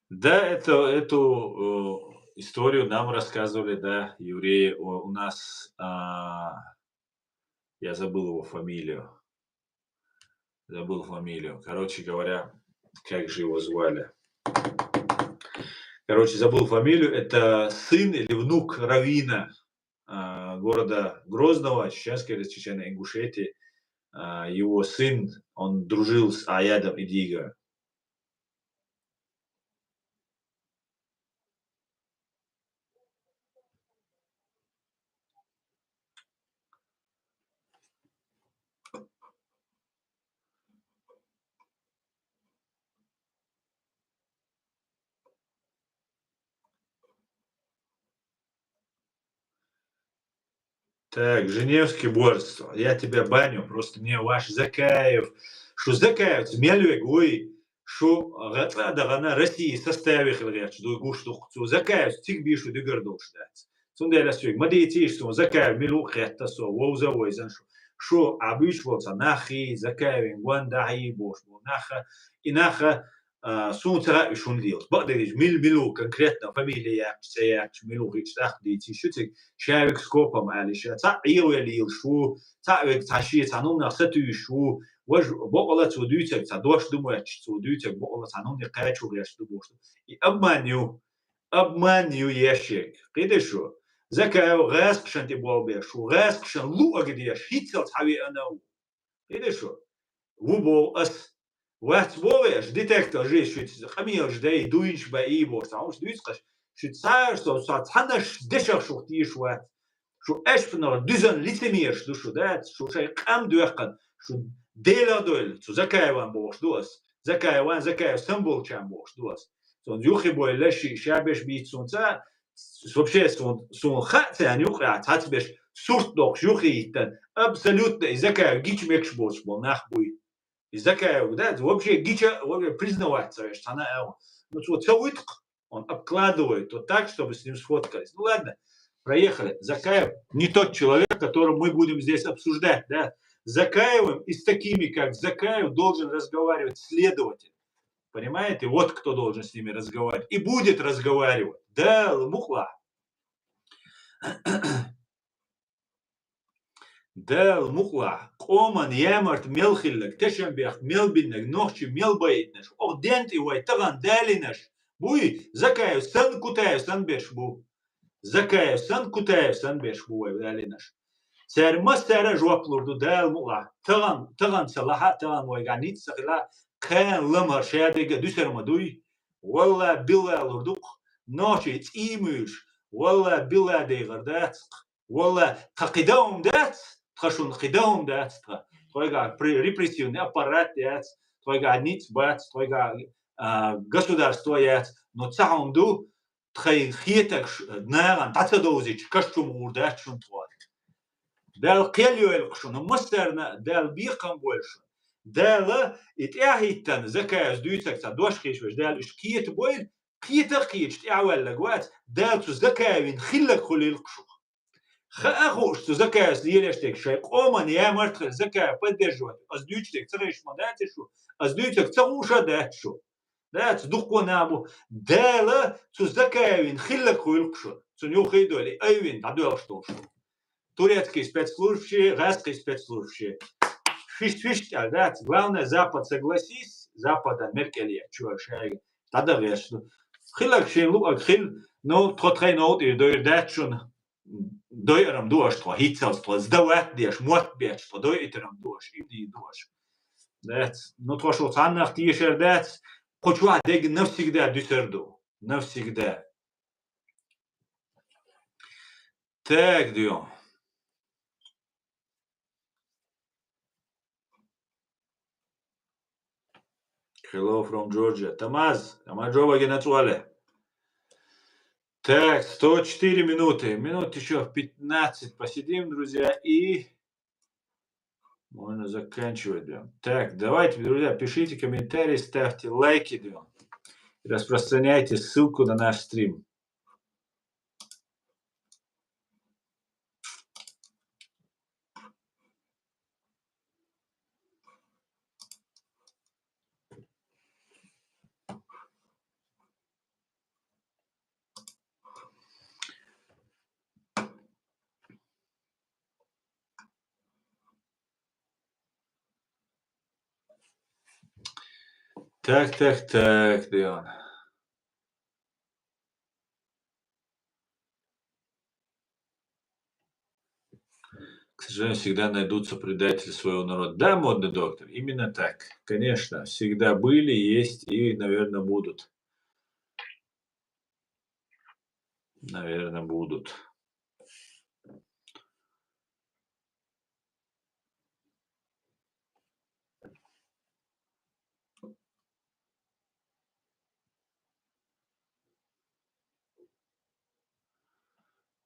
Да, эту историю нам рассказывали, да, евреи. У нас, я забыл его фамилию. Забыл фамилию. Короче говоря, как же его звали? Короче, забыл фамилию. Это сын или внук раввина города Грозного, Чеченской или Чеченной Ингушетии. Его сын, он дружил с Аядом Идиго. Так, Женевский борство. Я тебя баню, просто мне ваш Закаев. Что Закаев, смелюек, ой, что Рана России составих лгать, что гушту Закаев, тик бишу дегардол штать. Сунделя сюг, мадети, что Закаев милу хетта со, воуза войзан, что абиш вот нахи, Закаев, гуандаи бош, наха, и наха, сунца шун дил. Багдадиш, милу конкретно фамилия, сяк, милу рич, так, дети, шутик, شارك سكوبا معلش تا يل شو تا تاشي تانون نختو شو وج بقولة توديتك تدوش دموش توديتك بقولة تانون يقاچو غيش دموش обманю ящик قيد شو زكا غاسق شنتي بوبي شو غاسق شن لو اگديش هيتل تحوي انا قيد شو وبو اس وات بوش ديتكتور جي شو خميل جدي دوينش باي بو تاوش دويتقش شو تسار سو تحنش دشر شو تيش وات شو اشبنر düzen лицемерш душу, да, шо шай қам дуяққан, шо дела дойл, шо закаеван бош дуас, закаев символчан бош дуас. Сон юхи бой леши шабеш бит сонца, вообще сон хатян юхи ататбеш сурт дох юхи иттан, абсолютно и закаев гич мекш бош бол нахбуй. И закаев, да, вообще гича признаваться, что она, ну вот целует, он обкладывает вот так, чтобы с ним сфоткались. Ну ладно. Проехали. Закаев не тот человек, которого мы будем здесь обсуждать. Да? С Закаевым и с такими, как Закаев, должен разговаривать следователь. Понимаете? Вот кто должен с ними разговаривать. И будет разговаривать. Да, мухла. Да, мухла. Коман, ямарт, мелхиллак, тешембех, мелбиннак, нохчи, мелбаитнаш. Ордент и вайтаган далинаш. Буй, Закаев, сан Кутаев, сан беш бу. Закаев сан Кутаев сан беш буй, далинаш. سعر ما سعر جواب لردو دال مغلا تغن صلاحات تغن ويغانيت سخلا كان لمر شادق دوسر مدوي والله بالله لردوق نوشي تيموش والله بالله دي غردات والله تقدام دات تخشون قدام دات تويغا репрессивный аппарат дат تويغا нит бат تويغا государство ят но цаунду тхай хитак наган тацадозич кашчум урдат шунтват دال قيليو القشون مسترنا دال بيقم بولشون دال اتاهيتن زكاز دويتك تدوش خيش وش دال اش كيت بويل كيت قيش تعول لقوات دال تو زكاوين خلك خلي القشو خاخوش تو زكاز ليلشتك شاي قومن يا مرتخ زكا بدجوت از دويتك تريش مدات شو از دويتك تغوشا دات شو دات دقو نابو دال تو زكاوين خلك خلي القشو تنيو خيدو لي ايوين تعدو شو турецкие спецслужащие, русские спецслужащие. Фишт, да, главное, Запад согласись, Запада Меркель, чувашай, тогда веш. Хилак шейлу, хил, ну, тротрей ноут и дойр датшун, дойрам дуаш, то хитцелство, сдавать деш, мот беш, то дойрам дуаш, иди дуаш. Да, ну, то, что цаннах тишер дат, хочу дег навсегда дюсерду, навсегда. Так, дюм. Hello from Georgia. Тамаз, Амаджова Генацуале. Так, 104 минуты. Минут еще 15 посидим, друзья, и можно заканчивать, да. Так, давайте, друзья, пишите комментарии, ставьте лайки, да, распространяйте ссылку на наш стрим. Так, Леон. К сожалению, всегда найдутся предатели своего народа. Да, модный доктор, именно так. Конечно, всегда были, есть и, наверное, будут. Наверное, будут.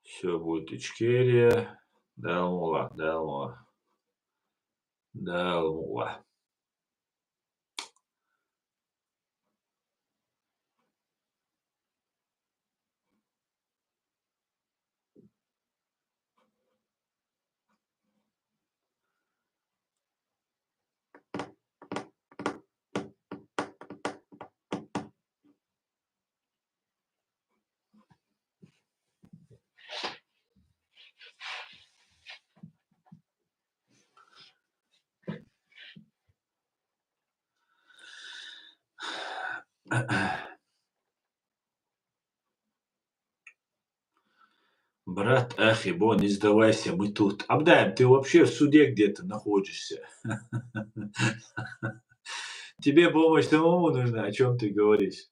Все будет Ичкерия. Далмула, Далмула, Далмула. Брат Ахибо, не сдавайся, мы тут. Абдай, ты вообще в суде где-то находишься. Тебе помощь самому нужна, о чем ты говоришь?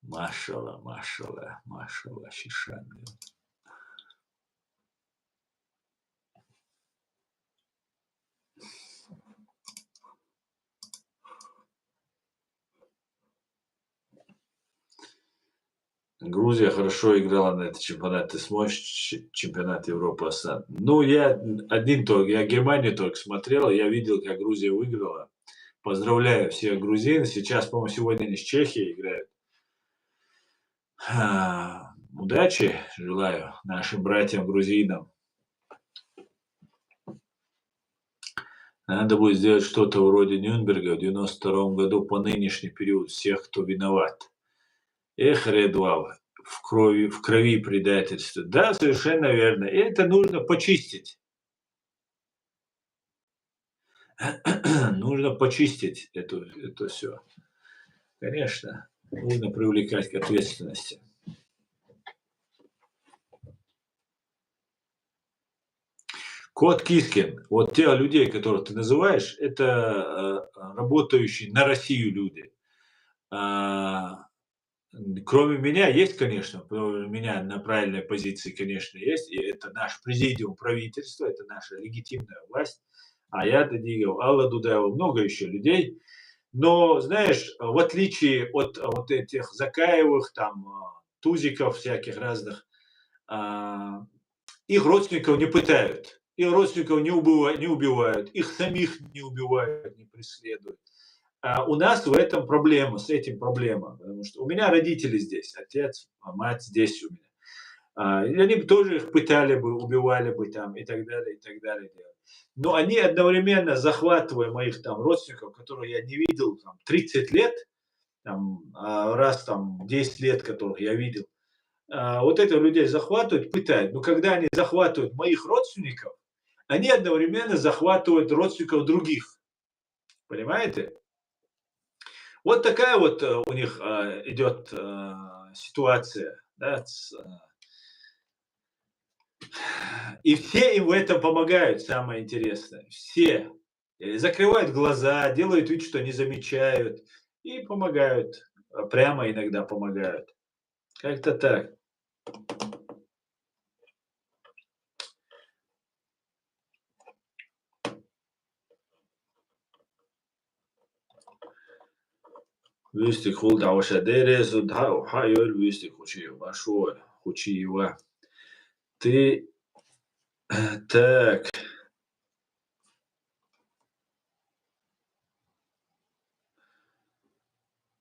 Машалла, машалла, машалла, Шишан. Грузия хорошо играла на этот чемпионат. Ты сможешь чемпионат Европы оставить? Ну, я я Германию только смотрел, я видел, как Грузия выиграла. Поздравляю всех грузин. Сейчас, по-моему, сегодня они с Чехией играют. Удачи желаю нашим братьям-грузинам. Надо будет сделать что-то вроде Нюрнберга в 92 году по нынешний период всех, кто виноват. Эх, Редвал, в крови предательство. Да, совершенно верно. И это нужно почистить. Нужно почистить это все. Конечно, нужно привлекать к ответственности. Кот Кискин, вот те людей, которых ты называешь, это работающие на Россию люди. А, Кроме меня есть, конечно, кроме меня на правильной позиции, конечно, есть, и это наш президиум правительства, это наша легитимная власть. А я Дадигов, Алла Дудаева, много еще людей. Но, знаешь, в отличие от вот этих Закаевых, там, Тузиков всяких разных, а, их родственников не пытают, их родственников не убивают, их самих не убивают, не преследуют. А у нас в этом проблема, с этим проблема, потому что у меня родители здесь, отец, мать здесь у меня. И они бы тоже их пытали бы, убивали бы там и так далее, и так далее. Но они одновременно, захватывая моих там родственников, которых я не видел там 30 лет, там, раз там 10 лет, которых я видел, вот этих людей захватывают, пытают. Но когда они захватывают моих родственников, они одновременно захватывают родственников других. Понимаете? Вот такая вот у них идет ситуация. Да, и все им в этом помогают, самое интересное. Все. Закрывают глаза, делают вид, что не замечают. И помогают. Прямо иногда помогают. Как-то так. Выстик хулдауша дерезу дау хайоль выстик хучи вашой хучиева. Ты так.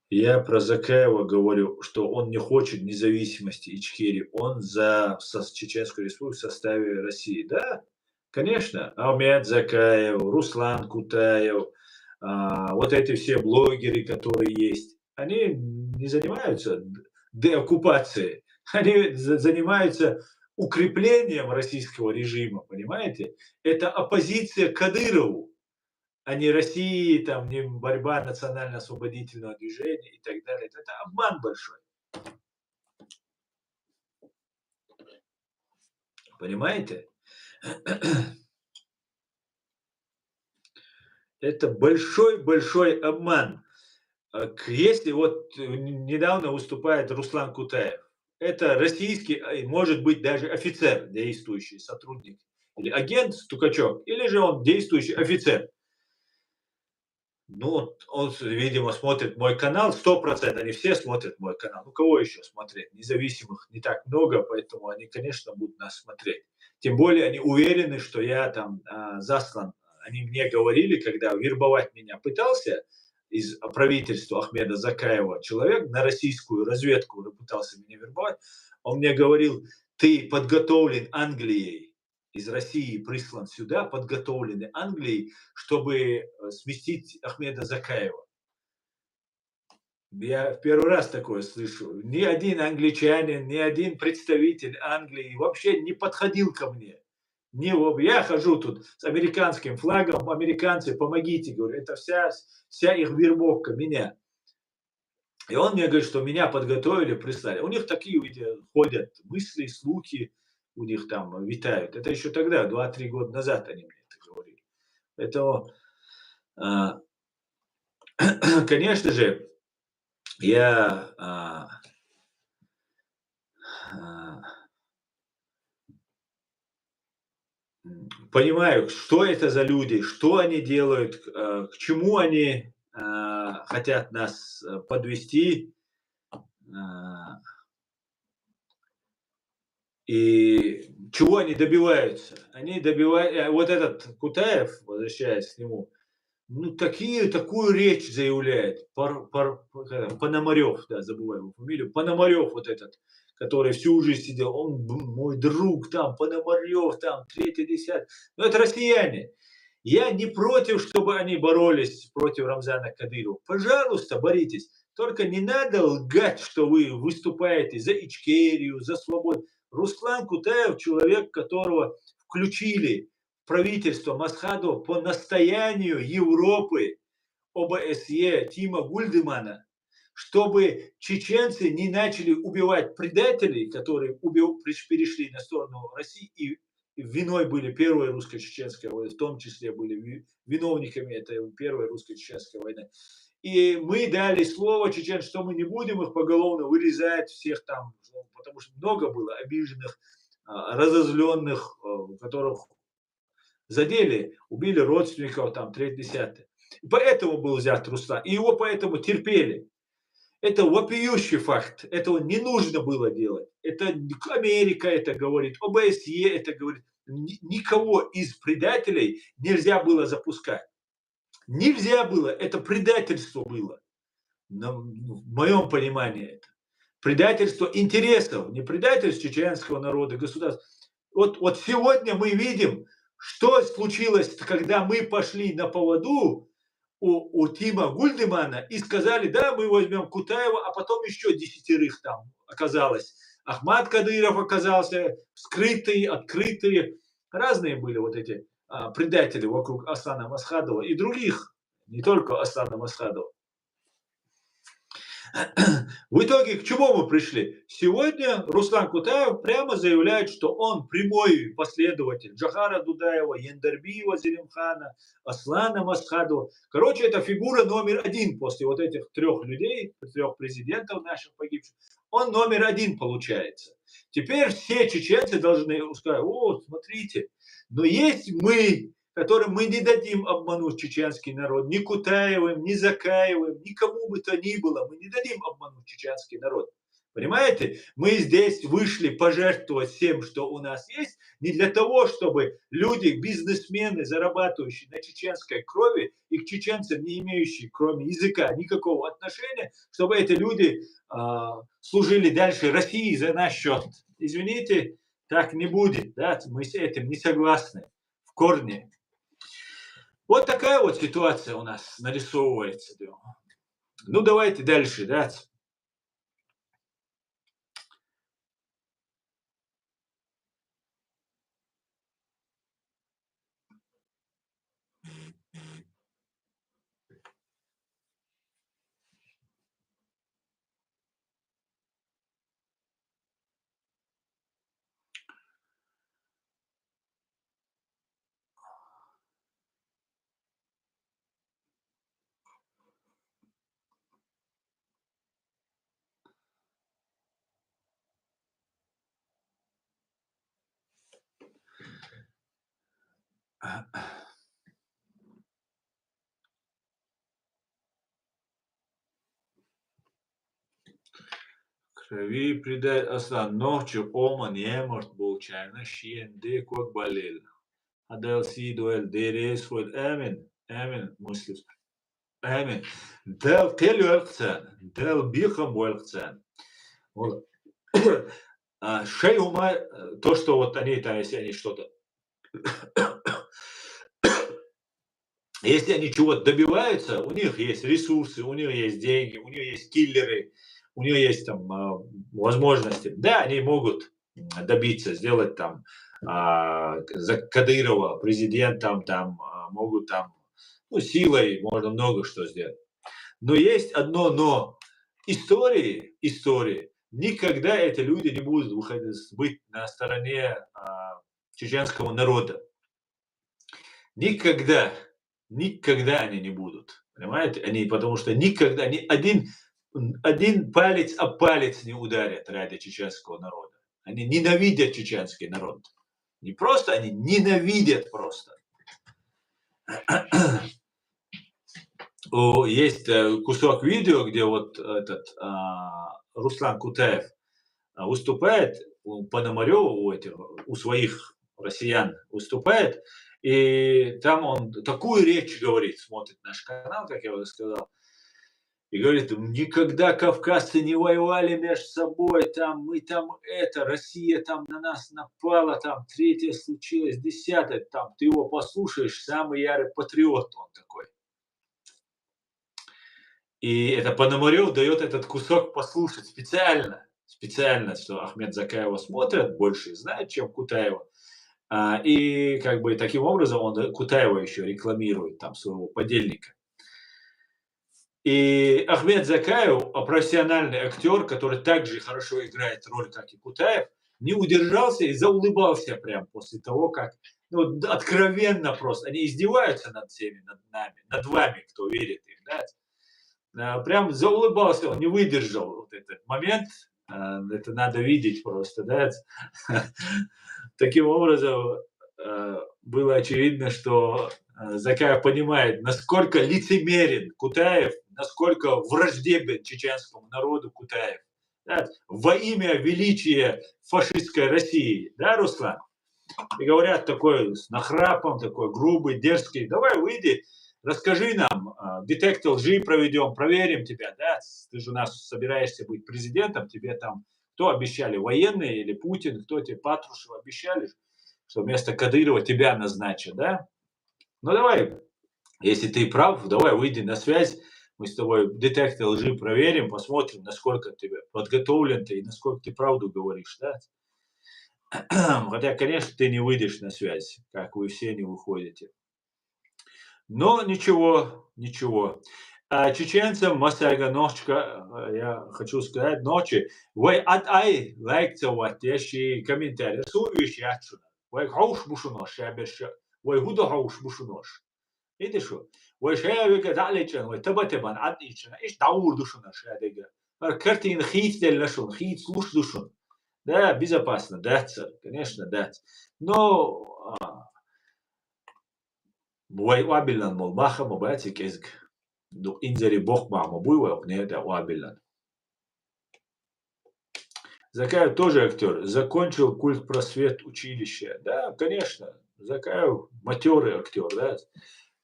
Я про Закаева говорю, что он не хочет независимости Ичкерии, он за Чеченскую республику в составе России. Да, конечно, Ахмед Закаев, Руслан Кутаев, вот эти все блогеры, которые есть, они не занимаются деоккупацией, они занимаются укреплением российского режима, понимаете? Это оппозиция Кадырову, а не России, там, не борьба национально-освободительного движения и так далее. Это обман большой. Понимаете? Это большой-большой обман. Если вот недавно выступает Руслан Кутаев, это российский, может быть, даже офицер, действующий сотрудник, или агент Стукачев, или же он действующий офицер. Ну, он, видимо, смотрит мой канал, 100%, они все смотрят мой канал. Ну, кого еще смотреть? Независимых не так много, поэтому они, конечно, будут нас смотреть. Тем более они уверены, что я там заслан. Они мне говорили, когда вербовать меня пытался из правительства Ахмеда Закаева человек на российскую разведку пытался меня вербовать, он мне говорил, ты подготовлен Англией, из России прислан сюда, подготовленный Англией, чтобы сместить Ахмеда Закаева. Я в первый раз такое слышу. Ни один англичанин, ни один представитель Англии вообще не подходил ко мне. Я хожу тут с американским флагом, американцы, помогите, говорю, это вся их вербовка меня. И он мне говорит, что меня подготовили, прислали. У них такие ходят мысли, слухи, у них там витают. Это еще тогда, 2-3 года назад они мне это говорили. Поэтому, конечно же, я понимаю, что это за люди, что они делают, к чему они хотят нас подвести. И чего они добиваются? Они добиваются, вот этот Кутаев, возвращаясь к нему, ну такую речь заявляет, Пономарев, да, забываю его фамилию, Пономарев вот этот, который всю жизнь сидел, он мой друг, там, Пономарев, там, 3-10. Ну это россияне. Я не против, чтобы они боролись против Рамзана Кадырова. Пожалуйста, боритесь. Только не надо лгать, что вы выступаете за Ичкерию, за свободу. Руслан Кутаев, человек, которого включили в правительство Масхадова по настоянию Европы, ОБСЕ, Тима Гульдемана, чтобы чеченцы не начали убивать предателей, которые перешли на сторону России и виной были Первая русско-чеченская война, в том числе были виновниками этой Первой русско-чеченской войны. И мы дали слово чеченцам, что мы не будем их поголовно вырезать всех там, потому что много было обиженных, разозленных, которых задели, убили родственников, там, 3-10. Поэтому был взят Руслан, и его поэтому терпели. Это вопиющий факт, этого не нужно было делать. Это Америка это говорит, ОБСЕ это говорит. Никого из предателей нельзя было запускать. Нельзя было, это предательство было. В моем понимании это. Предательство интересов, не предательство чеченского народа, государства. Вот сегодня мы видим, что случилось, когда мы пошли на поводу у Тима Гульдемана и сказали, да, мы возьмем Кутаева, а потом еще 10 там оказалось. Ахмад Кадыров оказался, скрытые, открытые. Разные были вот эти предатели вокруг Аслана Масхадова и других, не только Аслана Масхадова. В итоге к чему мы пришли? Сегодня Руслан Кутаев прямо заявляет, что он прямой последователь Джохара Дудаева, Яндарбиева Зелимхана, Аслана Масхадова. Короче, это фигура номер 1 после вот этих 3 людей, 3 президентов наших погибших. Он номер 1 получается. Теперь все чеченцы должны сказать: "О, смотрите, но есть мы, которым мы не дадим обмануть чеченский народ, ни Кутаевым, ни Закаевым, никому бы то ни было, мы не дадим обмануть чеченский народ". Понимаете? Мы здесь вышли пожертвовать всем, что у нас есть, не для того, чтобы люди, бизнесмены, зарабатывающие на чеченской крови, и к чеченцам, не имеющие, кроме языка, никакого отношения, чтобы эти люди служили дальше России за наш счет. Извините, так не будет. Да? Мы с этим не согласны в корне. Вот такая вот ситуация у нас нарисовывается. Ну, давайте дальше. Да? Крови предать Аслан, ночью Оман Еморт Булчайна, Шиенде Кот Балил. Адел Сидуэль, Дерес Фуэль, Амин, Амин, Муслим. Амин. Дел Телюэльцен, Дел Бихам Уэльцен. Шейума, то, что вот они там, если они что-то, если они чего-то добиваются, у них есть ресурсы, у них есть деньги, у них есть киллеры, у них есть там возможности. Да, они могут добиться, сделать там за Кадырова президентом, там могут там, ну, силой можно много что сделать. Но есть одно но. Истории, никогда эти люди не будут быть на стороне чеченского народа. Никогда. Никогда они не будут. Понимаете? Они, потому что никогда один палец об палец не ударят ради чеченского народа. Они ненавидят чеченский народ. Не просто, они ненавидят просто. Есть кусок видео, где вот этот Руслан Кутаев выступает у Пономарёва, у своих россиян выступает, и там он такую речь говорит, смотрит наш канал, как я уже сказал, и говорит: никогда кавказцы не воевали между собой, там мы там Россия там на нас напала, там третье случилось, десятое, там ты его послушаешь, самый ярый патриот он такой. И это Пономарёв дает этот кусок послушать специально, что Ахмед Закаева смотрят, больше знает, чем Кутаева. И как бы таким образом он Кутаева еще рекламирует, там, своего подельника. И Ахмед Закаев, профессиональный актер, который также хорошо играет роль, как и Кутаев, не удержался и заулыбался прям после того, как, ну, откровенно просто, они издеваются над всеми, над нами, над вами, кто верит им, да? Прям заулыбался, он не выдержал вот этот момент, это надо видеть просто, да? Таким образом, было очевидно, что Закаев понимает, насколько лицемерен Кутаев, насколько враждебен чеченскому народу Кутаев. Да? Во имя величия фашистской России. Да, Руслан? И говорят такой с нахрапом, такой грубый, дерзкий: давай выйди, расскажи нам, детектор лжи проведем, проверим тебя. Да? Ты же у нас собираешься быть президентом, тебе там кто обещали, военные или Путин, кто тебе, Патрушев, обещали, что вместо Кадырова тебя назначат, да? Ну давай, если ты прав, давай выйди на связь, мы с тобой детектор лжи проверим, посмотрим, насколько ты подготовлен ты и насколько ты правду говоришь, да? Хотя, конечно, ты не выйдешь на связь, как вы все не выходите. Но ничего, ничего. Чеченцам Масайга Ночка, я хочу сказать, ночи, вы от ай лайкца вот, ящи комментарии, суешь ячуна, вы хауш бушунош, я беша, вы гуда хауш бушунош. Видишь что? Вы шеявика далечен, вы табатебан адичен, иш даур душуна шеядега. Картин хит дель нашун, хит слуш душун. Да, безопасно, да, конечно, да. Но вабилан мол маха мобати кезг. Ну, инзери бог мама буйва, не это вабилан. Закаев тоже актер. Закончил культ просвет училище. Да, конечно. Закаев матерый актер, да.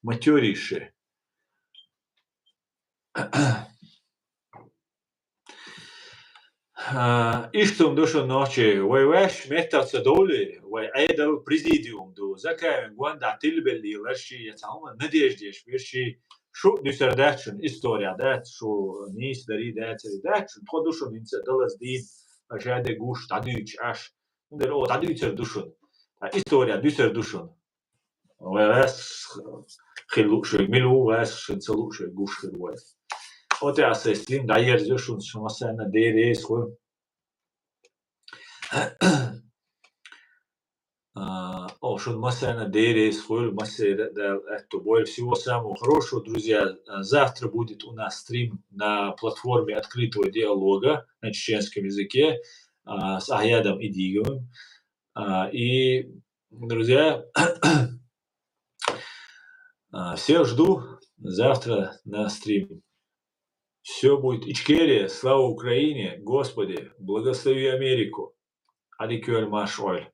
Матерейший. Ištun dušu noči, vai veš metāca dolī, vai ēdal prezidium du, zakāju guandā tilbelī, larši, ja cauma, nadieždieš, virši šu nusardēčun, istorijā dēc, šu nīs darī dēc arī dēčun, to dušu ninca dalas dīn, vai žēde guš, tadīč, aš, un der, o, tadīč ar dušun, istorijā dusar dušun, vai es, xilušai, milu, es, šincalušai, guš, xiluai. O te asestim, da ierziošun, šumasena dērēs, ko что Масяна Дерес, это более всего самого хорошего, друзья. Завтра будет у нас стрим на платформе открытого диалога на чеченском языке с Аядом Идиговым. И, друзья, всех жду завтра на стрим. Все будет Ичкерия, слава Украине, Господи, благослови Америку. Адикюэль Машоль.